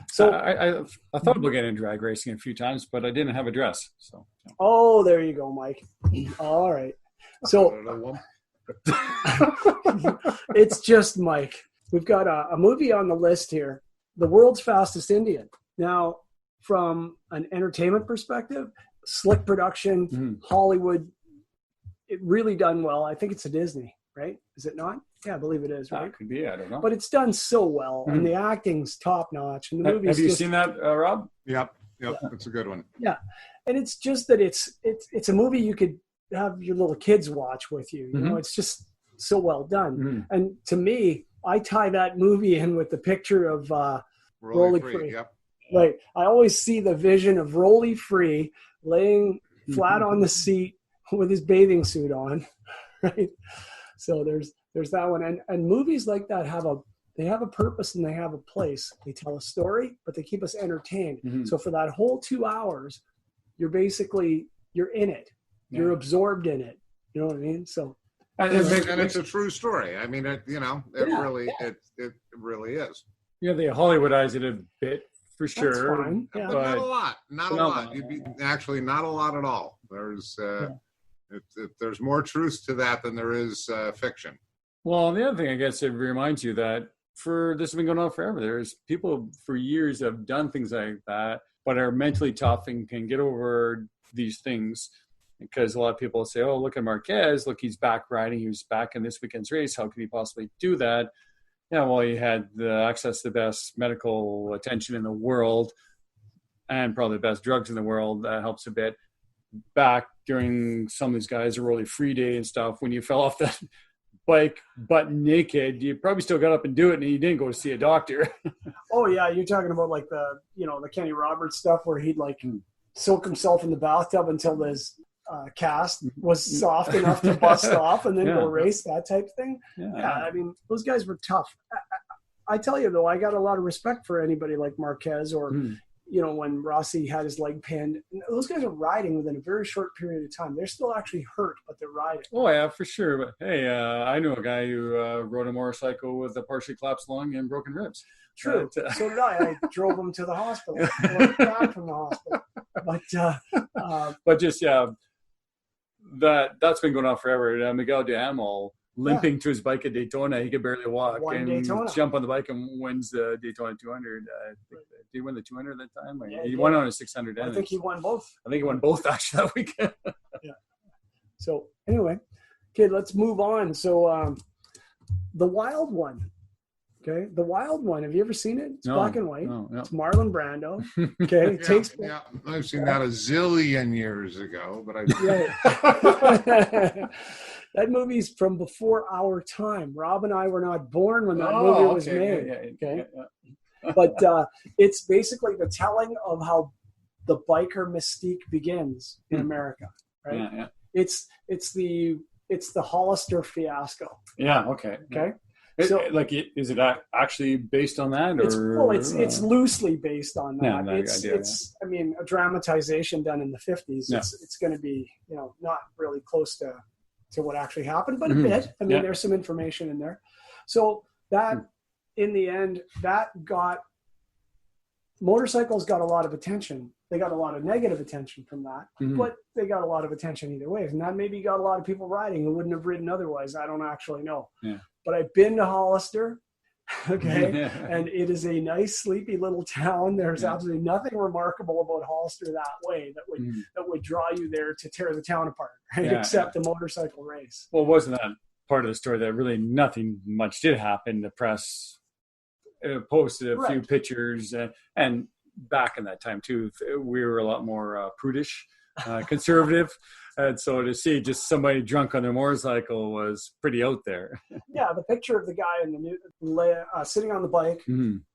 so I thought about getting into drag racing a few times, but I didn't have a dress. So. Oh, there you go, Mike. All right. So it's just Mike. We've got a movie on the list here, The World's Fastest Indian. Now, from an entertainment perspective, slick production, Hollywood, it really done well. I think it's a Disney, right? Is it not? Yeah, I believe it is, right? Could be, I don't know. But it's done so well, and the acting's top notch. And the movie. Have you seen that, Rob? Yep, it's a good one. Yeah, and it's just that it's a movie you could have your little kids watch with you. It's just so well done. And to me, I tie that movie in with the picture of Rolly Free. Yep. Right. I always see the vision of Rolly Free laying flat on the seat with his bathing suit on. Right. So there's that one. And movies like that have a purpose and they have a place. They tell a story, but they keep us entertained. So for that whole 2 hours, you're in it. Yeah. You're absorbed in it. You know what I mean? So and it's a true story. I mean, really is. Yeah, they Hollywoodize it a bit for sure. Fine. Yeah. But not a lot. Not a lot. Actually, not a lot at all. There's if there's more truth to that than there is fiction. Well, the other thing, I guess, it reminds you that this has been going on forever. There's people for years have done things like that, but are mentally tough and can get over these things. Because a lot of people say, oh, look at Marquez. Look, he's back riding. He was back in this weekend's race. How could he possibly do that? Yeah, well, he had access to the best medical attention in the world and probably the best drugs in the world. That helps a bit. Back during some of these guys' early free day and stuff, when you fell off that bike butt naked, you probably still got up and do it, and you didn't go to see a doctor. Oh, yeah. You're talking about like the Kenny Roberts stuff where he'd like soak himself in the bathtub until his cast was soft enough to bust off and then go race, that type of thing. Yeah, I mean, those guys were tough. I tell you, though, I got a lot of respect for anybody like Marquez or, when Rossi had his leg pinned. Those guys are riding within a very short period of time. They're still actually hurt, but they're riding. Oh, yeah, for sure. But, hey, I knew a guy who rode a motorcycle with a partially collapsed lung and broken ribs. True. So did I. I drove him to the hospital. Back from the hospital. But just, that's been going on forever. Miguel de Hamel limping to his bike at Daytona. He could barely walk jump on the bike and wins the Daytona 200. Did he win the 200 that time? He won on a 600. I think he won both. I think he won both actually that weekend. Yeah. So anyway, okay, let's move on. So the Wild One. Okay, the Wild One. Have you ever seen it? It's black and white. No. It's Marlon Brando. Okay, I've seen that a zillion years ago, but that movie's from before our time. Rob and I were not born when that movie was made. But it's basically the telling of how the biker mystique begins in America. Right? Yeah. It's the Hollister fiasco. Yeah. Okay. Okay. So, is it actually based on that, or it's loosely based on that. It's I mean, a dramatization done in the 50s. Yeah. It's going to be not really close to what actually happened, but a bit. I mean, there's some information in there. So that in the end, motorcycles got a lot of attention. They got a lot of negative attention from that, but they got a lot of attention either way. And that maybe got a lot of people riding who wouldn't have ridden otherwise. I don't actually know. Yeah. But I've been to Hollister, okay, and it is a nice, sleepy little town. There's absolutely nothing remarkable about Hollister that way that would draw you there to tear the town apart, right? Except the motorcycle race. Well, wasn't that part of the story that really nothing much did happen? The press posted a few pictures, and back in that time too, we were a lot more prudish, conservative. And so to see just somebody drunk on their motorcycle was pretty out there. Yeah, the picture of the guy sitting on the bike,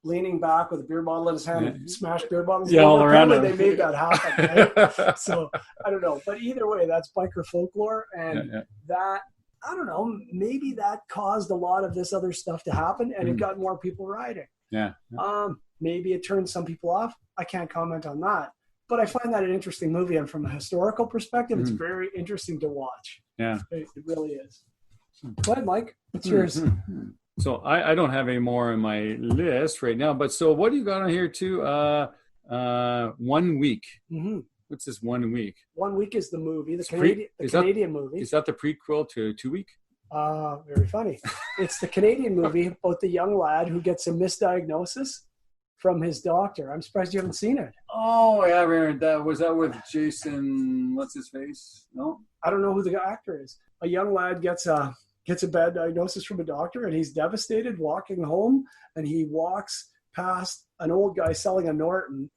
leaning back with a beer bottle in his hand, and smashed beer bottles. Yeah, all around him. They made that happen. Right? So I don't know, but either way, that's biker folklore, and that I don't know. Maybe that caused a lot of this other stuff to happen, and it got more people riding. Yeah. Maybe it turned some people off. I can't comment on that. But I find that an interesting movie, and from a historical perspective, it's very interesting to watch. Yeah, it really is. Go ahead, Mike. What's yours? So I don't have any more on my list right now. But so what do you got on here too? 1 week. What's this 1 week? 1 week is the movie, the Canadian movie. Is that the prequel to 2 Week? Very funny. It's the Canadian movie about the young lad who gets a misdiagnosis from his doctor. I'm surprised you haven't seen it. Oh, yeah, I remember that. Was that with Jason, what's his face? No? I don't know who the actor is. A young lad gets a bad diagnosis from a doctor, and he's devastated walking home, and he walks past an old guy selling a Norton,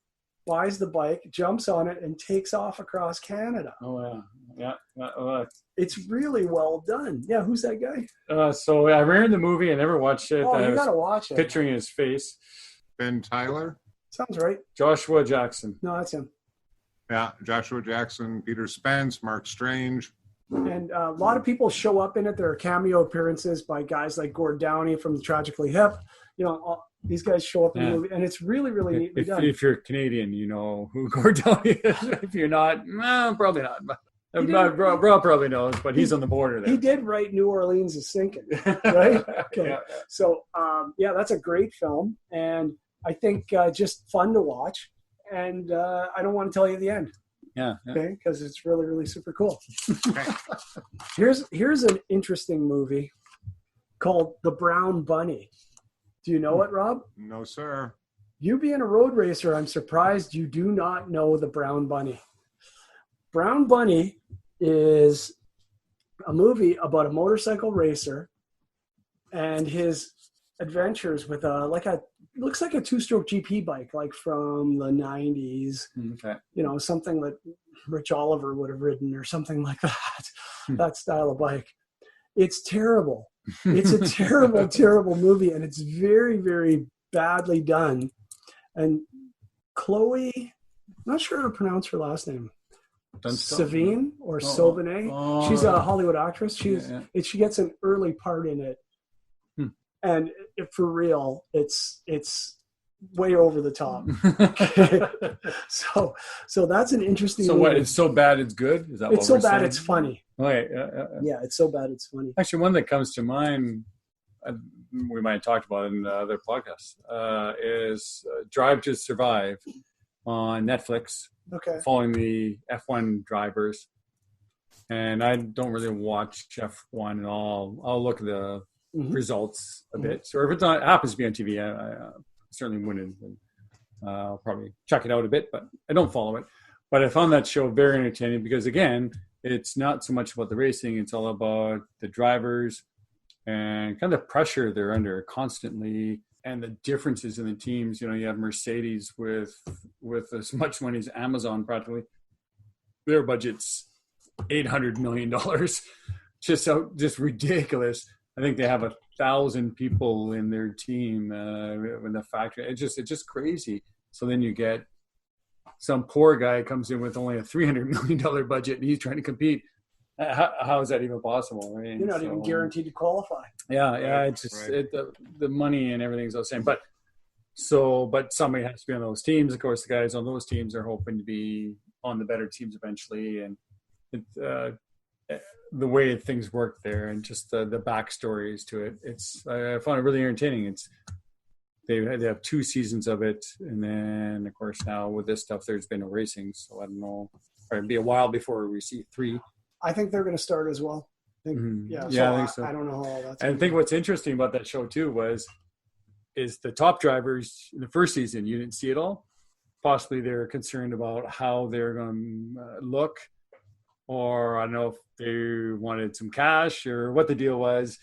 buys the bike, jumps on it, and takes off across Canada. Oh, yeah. It's really well done. Yeah, who's that guy? So I remember the movie. I never watched it. Oh, you got to watch it. Picturing his face. Ben Tyler? Sounds right. Joshua Jackson. No, that's him. Yeah, Joshua Jackson, Peter Spence, Mark Strange. And a lot of people show up in it. There are cameo appearances by guys like Gord Downey from the Tragically Hip. These guys show up in the movie, and it's really, really neatly done. If you're Canadian, you know who Gord Downey is. If you're not, probably not. Rob probably knows, but he's on the border there. He did write New Orleans is Sinking, right? Okay. Yeah. So, that's a great film. And I think just fun to watch. And I don't want to tell you the end. Yeah. Okay, because it's really, really super cool. Here's an interesting movie called The Brown Bunny. Do you know it, Rob? No, sir. You being a road racer, I'm surprised you do not know The Brown Bunny. Brown Bunny is a movie about a motorcycle racer and his adventures with looks like a two-stroke GP bike, like from the 90s. Okay. You know, something that Rich Oliver would have ridden or something like that, that style of bike. It's terrible. It's a terrible, terrible movie, and it's very, very badly done. And Chloe, I'm not sure how to pronounce her last name. Savine or Sauvigny. Oh, she's a Hollywood actress. She gets an early part in it. And for real, it's way over the top. So that's an interesting movie. What? It's so bad it's good? Is that it's so bad it's funny. Right. Yeah, it's so bad it's funny. Actually, one that comes to mind, we might have talked about it in other podcasts, is Drive to Survive on Netflix. Okay. Following the F1 drivers. And I don't really watch F1 at all. I'll look at the results a bit. So if it happens to be on TV, I certainly wouldn't. I'll probably check it out a bit, but I don't follow it. But I found that show very entertaining because, again, it's not so much about the racing. It's all about the drivers and kind of the pressure they're under constantly and the differences in the teams. You know, you have Mercedes with as much money as Amazon practically. Their budget's $800 million. Just ridiculous. I think they have 1,000 people in their team in the factory. It's just crazy. So then you get some poor guy comes in with only a $300 million budget and he's trying to compete. How is that even possible? Right? You're not even guaranteed to qualify. Yeah. It's just the money and everything's the same. But somebody has to be on those teams. Of course, the guys on those teams are hoping to be on the better teams eventually. And the way things work there and just the backstories to it. I found it really entertaining. They have 2 seasons of it. And then, of course, now with this stuff, there's been no racing. So I don't know. It'll be a while before we see 3. I think they're going to start as well. I think so. I don't know how all that's. And I think what's interesting about that show too is the top drivers in the first season you didn't see it all. Possibly they're concerned about how they're going to look, or I don't know if they wanted some cash or what the deal was.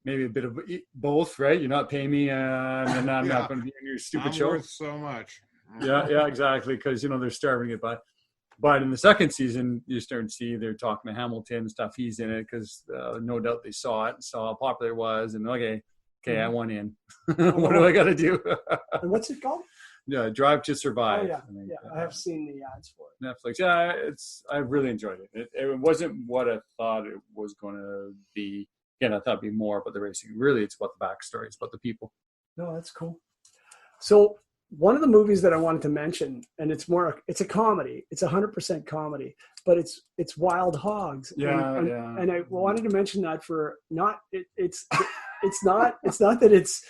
Maybe a bit of both, right? You're not paying me, and I'm not going to be in your stupid show. Worth so much. Yeah, exactly. Because they're starving it by. But in the second season, you start to see they're talking to Hamilton and stuff. He's in it because no doubt they saw it and saw how popular it was. And okay, I want in. What do I got to do? And what's it called? Yeah, Drive to Survive. Oh, yeah. I have seen the ads for it. Netflix. Yeah, I really enjoyed it. It wasn't what I thought it was going to be. Again, I thought it'd be more about the racing. Really, it's about the backstory. It's about the people. No, that's cool. So one of the movies that I wanted to mention, and it's a comedy. It's 100% comedy, but it's Wild Hogs. Yeah. And I wanted to mention that it's not that it's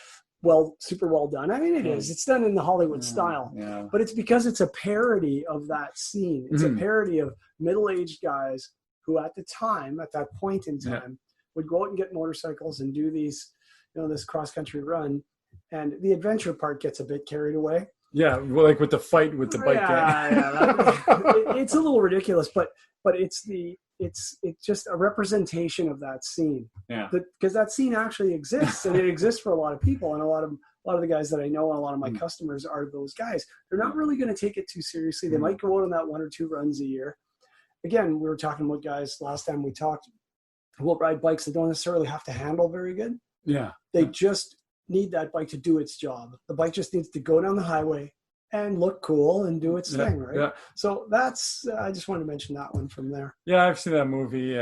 super well done. I mean, it is. It's done in the Hollywood style, but it's because it's a parody of that scene. It's a parody of middle-aged guys who at that point in time, would go out and get motorcycles and do these, this cross-country run. And the adventure part gets a bit carried away. Yeah, well, like with the fight with the bike. It's a little ridiculous, but it's just a representation of that scene. Yeah. Because that scene actually exists, and it exists for a lot of people, and a lot of the guys that I know and a lot of my customers are those guys. They're not really going to take it too seriously. They might go out on that 1 or 2 runs a year. Again, we were talking about guys last time we talked who will ride bikes that don't necessarily have to handle very good. Yeah. They just need that bike to do its job. The bike just needs to go down the highway and look cool and do its thing, right? Yeah. So that's, I just wanted to mention that one from there. Yeah, I've seen that movie.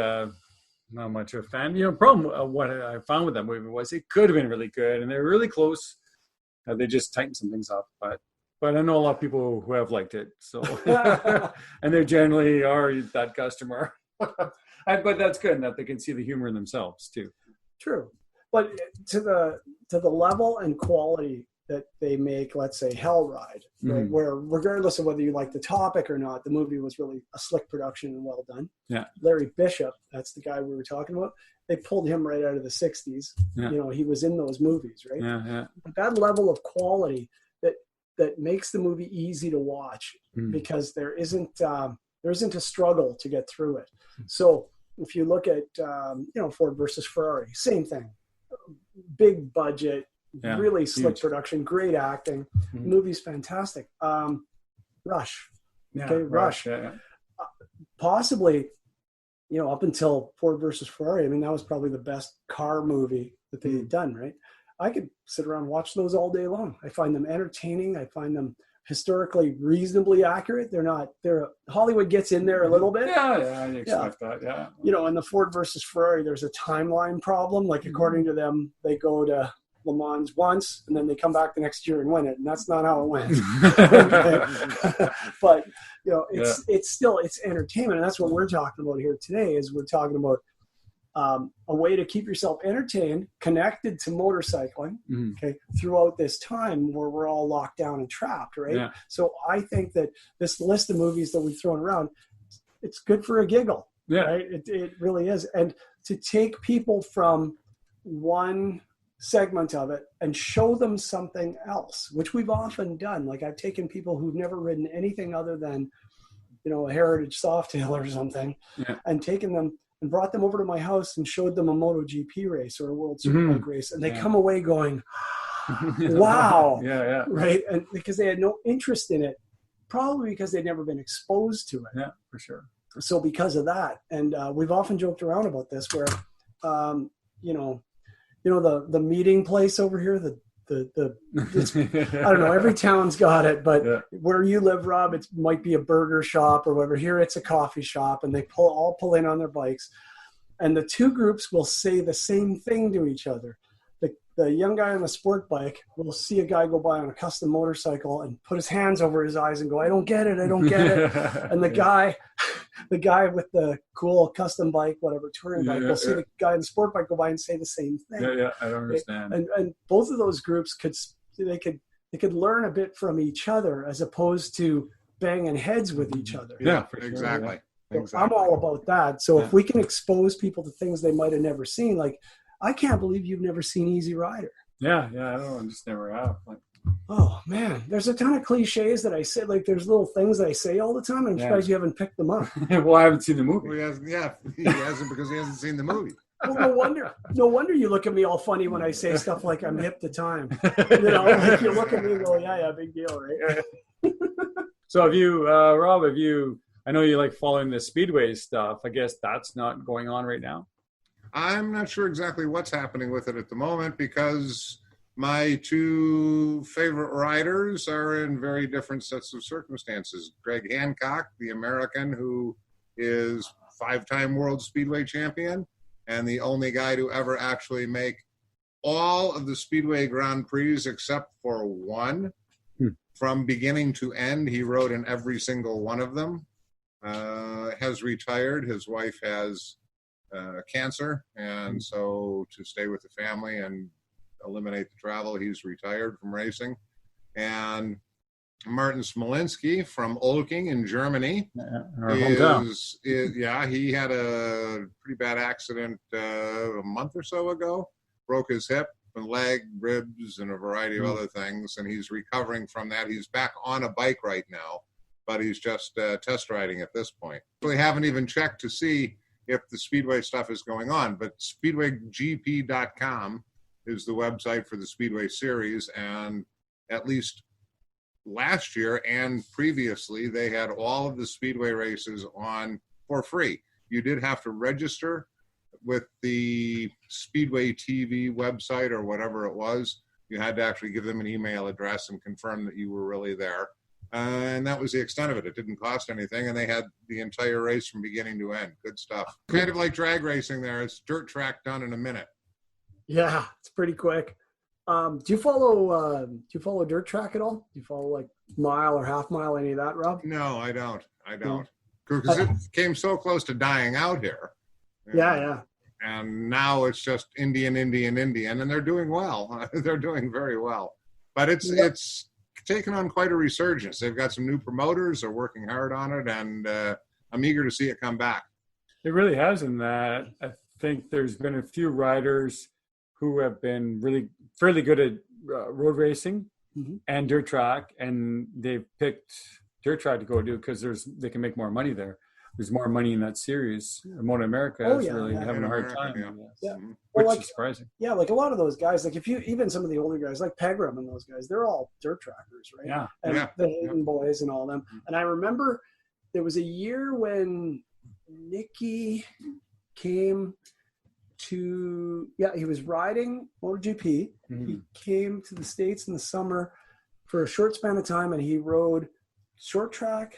Not much of a fan. Problem what I found with that movie was it could have been really good, and they were really close. They just tightened some things up, but I know a lot of people who have liked it. So, and they generally are that customer. But that's good that they can see the humor in themselves too. True. But to the level and quality that they make, let's say, Hell Ride, right? Where regardless of whether you like the topic or not, the movie was really a slick production and well done. Yeah. Larry Bishop, that's the guy we were talking about. They pulled him right out of the 60s. Yeah. You know, he was in those movies, right? Yeah, yeah. But that level of quality that makes the movie easy to watch because there isn't a struggle to get through it. So if you look at, Ford versus Ferrari, same thing. Big budget, really slick production, great acting. The movie's fantastic. Rush. Yeah, Okay, Rush. Yeah. Possibly, up until Ford versus Ferrari, I mean, that was probably the best car movie that they had done, right? I could sit around and watch those all day long. I find them entertaining. I find them historically reasonably accurate. Hollywood gets in there a little bit. Yeah, you expect that, yeah. In the Ford versus Ferrari, there's a timeline problem. Like, according to them, they go to Le Mans once, and then they come back the next year and win it, and that's not how it went. But, it's entertainment, and that's what we're talking about here today, is we're talking about a way to keep yourself entertained, connected to motorcycling, throughout this time where we're all locked down and trapped, right? Yeah. So I think that this list of movies that we've thrown around, it's good for a giggle, right? It really is. And to take people from one segment of it and show them something else, which we've often done. Like, I've taken people who've never ridden anything other than, a Heritage Softail or something, and taken them and brought them over to my house and showed them a Moto GP race or a World Superbike race. And they come away going, wow. Right. And because they had no interest in it, probably because they'd never been exposed to it. Yeah, for sure. So because of that, and we've often joked around about this where, the meeting place over here, I don't know, every town's got it, but where you live, Rob, it might be a burger shop or whatever. Here it's a coffee shop, and they all pull in on their bikes, and the two groups will say the same thing to each other. The young guy on the sport bike will see a guy go by on a custom motorcycle and put his hands over his eyes and go, I don't get it. And the guy with the cool custom bike, whatever, touring bike, will see the guy in the sport bike go by and say the same thing. Yeah, I don't understand. And both of those groups could learn a bit from each other as opposed to banging heads with each other. Yeah, exactly. So I'm all about that. So if we can expose people to things they might have never seen, like, I can't believe you've never seen Easy Rider. Yeah, I don't, I just never have. Oh man, there's a ton of cliches that I say. Like, there's little things that I say all the time. I'm surprised you haven't picked them up. Well, I haven't seen the movie. Well, he hasn't because he hasn't seen the movie. Well, no wonder you look at me all funny when I say stuff like I'm hip to time. Like, you look at me and go, yeah, big deal, right? So have you, Rob, I know you like following the Speedway stuff. I guess that's not going on right now. I'm not sure exactly what's happening with it at the moment because my two favorite riders are in very different sets of circumstances. Greg Hancock, the American who is 5-time world Speedway champion and the only guy to ever actually make all of the Speedway Grand Prix except for one. From beginning to end, he rode in every single one of them. Has retired. His wife has cancer, and so to stay with the family and eliminate the travel, he's retired from racing. And Martin Smolinski from Olking in Germany, our hometown. He had a pretty bad accident a month or so ago, broke his hip and leg, ribs, and a variety of other things, and he's recovering from that. He's back on a bike right now, but he's just test riding at this point. We haven't even checked to see if the Speedway stuff is going on, but SpeedwayGP.com is the website for the Speedway Series, and at least last year and previously, they had all of the Speedway races on for free. You did have to register with the Speedway TV website or whatever it was. You had to actually give them an email address and confirm that you were really there. And that was the extent of it. It didn't cost anything, and they had the entire race from beginning to end. Good stuff. Kind of like drag racing there. It's dirt track done in a minute. Yeah, it's pretty quick. Do you follow dirt track at all? Do you follow like mile or half mile, any of that, Rob? No, I don't. Because it came so close to dying out here. Yeah. And now it's just Indian, and they're doing well. They're doing very well. But it's taken on quite a resurgence. They've got some new promoters. They're working hard on it, and I'm eager to see it come back. It really has in that. I think there's been a few riders who have been really fairly good at road racing and dirt track, and they've picked dirt track to go do because they can make more money there. There's more money in that series. Moto America is really having a hard time. Yeah. Which is surprising. Yeah, like a lot of those guys, like even some of the older guys, like Pegram and those guys, they're all dirt trackers, right? Yeah. And the Hayden boys and all them. And I remember there was a year when Nicky came to, he was riding Moto GP. He came to the States in the summer for a short span of time, and he rode short track.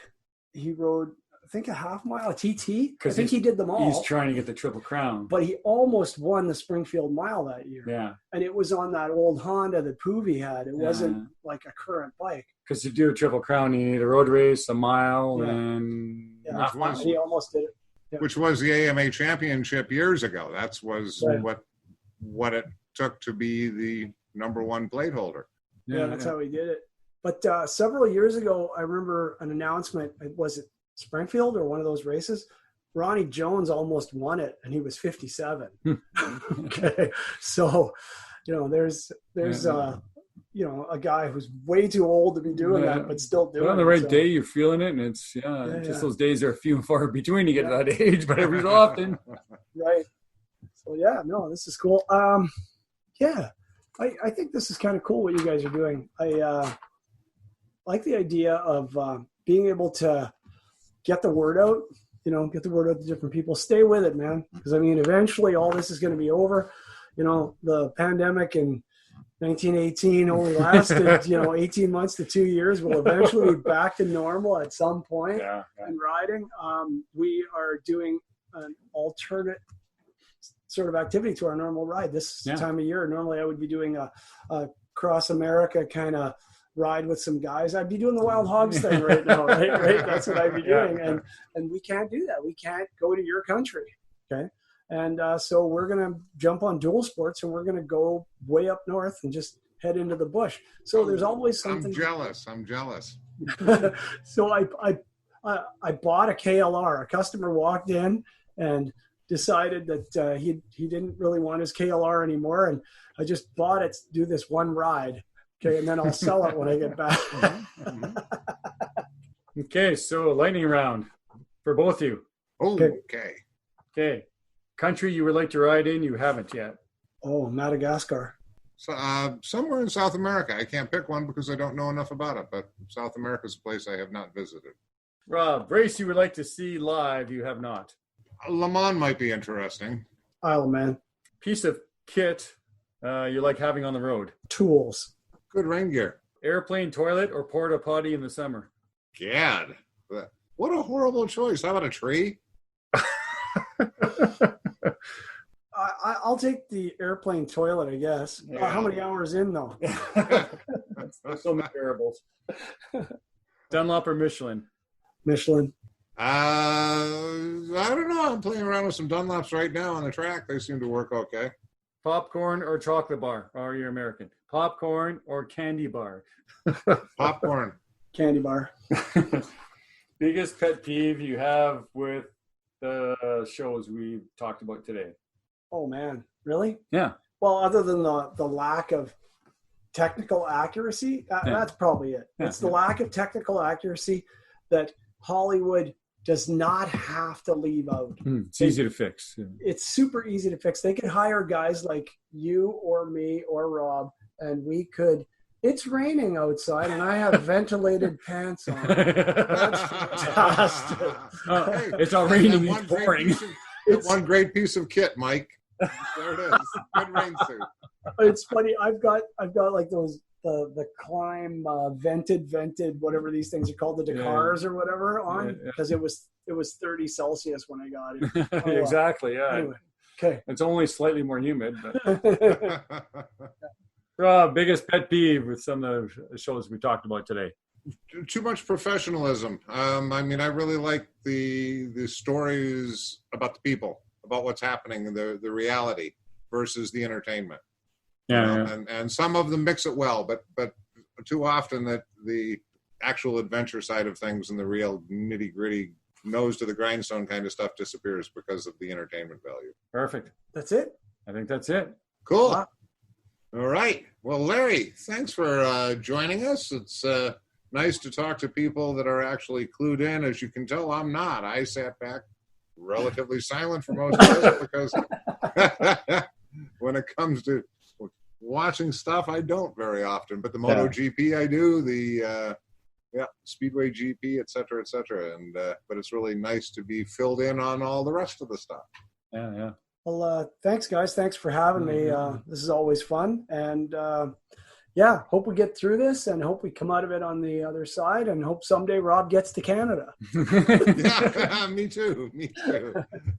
He rode, I think, a half mile, a TT. I think he did them all. He's trying to get the Triple Crown. But he almost won the Springfield Mile that year. Yeah. And it was on that old Honda that Poovy had. It wasn't like a current bike. Because to do a Triple Crown, you need a road race, a mile, and half mile. He almost did it. Yeah. Which was the AMA championship years ago. That was what it took to be the number one plate holder. Yeah, that's how he did it. But several years ago, I remember an announcement. Was it Springfield or one of those races? Ronnie Jones almost won it, and he was 57. Okay, so there's a guy who's way too old to be doing that, but still doing it. On the right day, you're feeling it, and it's just those days are few and far between to get to that age, but every so often. Right. So this is cool. I think this is kind of cool what you guys are doing. I like the idea of being able to get the word out, get the word out to different people. Stay with it, man. Because, eventually all this is going to be over. The pandemic in 1918 only lasted, 18 months to 2 years. We'll eventually be back to normal at some point in riding. We are doing an alternate sort of activity to our normal ride this time of year. Normally I would be doing a Cross America kind of ride with some guys. I'd be doing the Wild Hogs thing right now, right? That's what I'd be doing. And we can't do that. We can't go to your country. Okay. And so we're going to jump on dual sports, and we're going to go way up north and just head into the bush. So there's always something. I'm jealous. So I bought a KLR. A customer walked in and decided that he didn't really want his KLR anymore. And I just bought it to do this one ride. Okay, and then I'll sell it when I get back. Okay, so lightning round for both of you. Okay. Country you would like to ride in, you haven't yet. Oh, Madagascar. So, somewhere in South America. I can't pick one because I don't know enough about it, but South America is a place I have not visited. Rob, race you would like to see live, you have not. Le Mans might be interesting. Isle of Man. Piece of kit you like having on the road. Tools. Good rain gear. Airplane toilet or porta potty in the summer? Gad. What a horrible choice. How about a tree? I'll take the airplane toilet, I guess. Yeah. How many hours in, though? So many variables. Dunlop or Michelin? Michelin. I don't know. I'm playing around with some Dunlops right now on the track. They seem to work okay. Popcorn or chocolate bar? Or you're American. Popcorn or candy bar? Popcorn. Candy bar. Biggest pet peeve you have with the shows we've talked about today? Oh, man. Really? Yeah. Well, other than the lack of technical accuracy, that's probably it. It's the lack of technical accuracy that Hollywood does not have to leave out. It's easy to fix. Yeah. It's super easy to fix. They could hire guys like you or me or Rob, and we could. It's raining outside, and I have ventilated pants on. That's fantastic. It's not raining. It's pouring. It's one great piece of kit, Mike. There it is. Good rain suit. It's funny. I've got like those the climb vented whatever these things are called, the Dakars or whatever on, because it was 30 Celsius when I got it. Exactly. Yeah. Anyway, okay. It's only slightly more humid. But. Rob, biggest pet peeve with some of the shows we talked about today? Too much professionalism. I really like the stories about the people, about what's happening, the reality versus the entertainment. Yeah. And some of them mix it well, but too often that the actual adventure side of things and the real nitty gritty nose to the grindstone kind of stuff disappears because of the entertainment value. Perfect. That's it. I think that's it. Cool. Wow. All right. Well, Larry, thanks for joining us. It's nice to talk to people that are actually clued in. As you can tell, I'm not. I sat back relatively silent for most of this because when it comes to watching stuff, I don't very often. But the Moto GP, I do. The Speedway GP, et cetera, et cetera. And but it's really nice to be filled in on all the rest of the stuff. Yeah. Well, thanks, guys. Thanks for having me. This is always fun. And hope we get through this and hope we come out of it on the other side and hope someday Rob gets to Canada. Yeah, me too.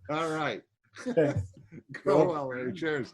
All right. Okay. Go well, Larry. Cheers.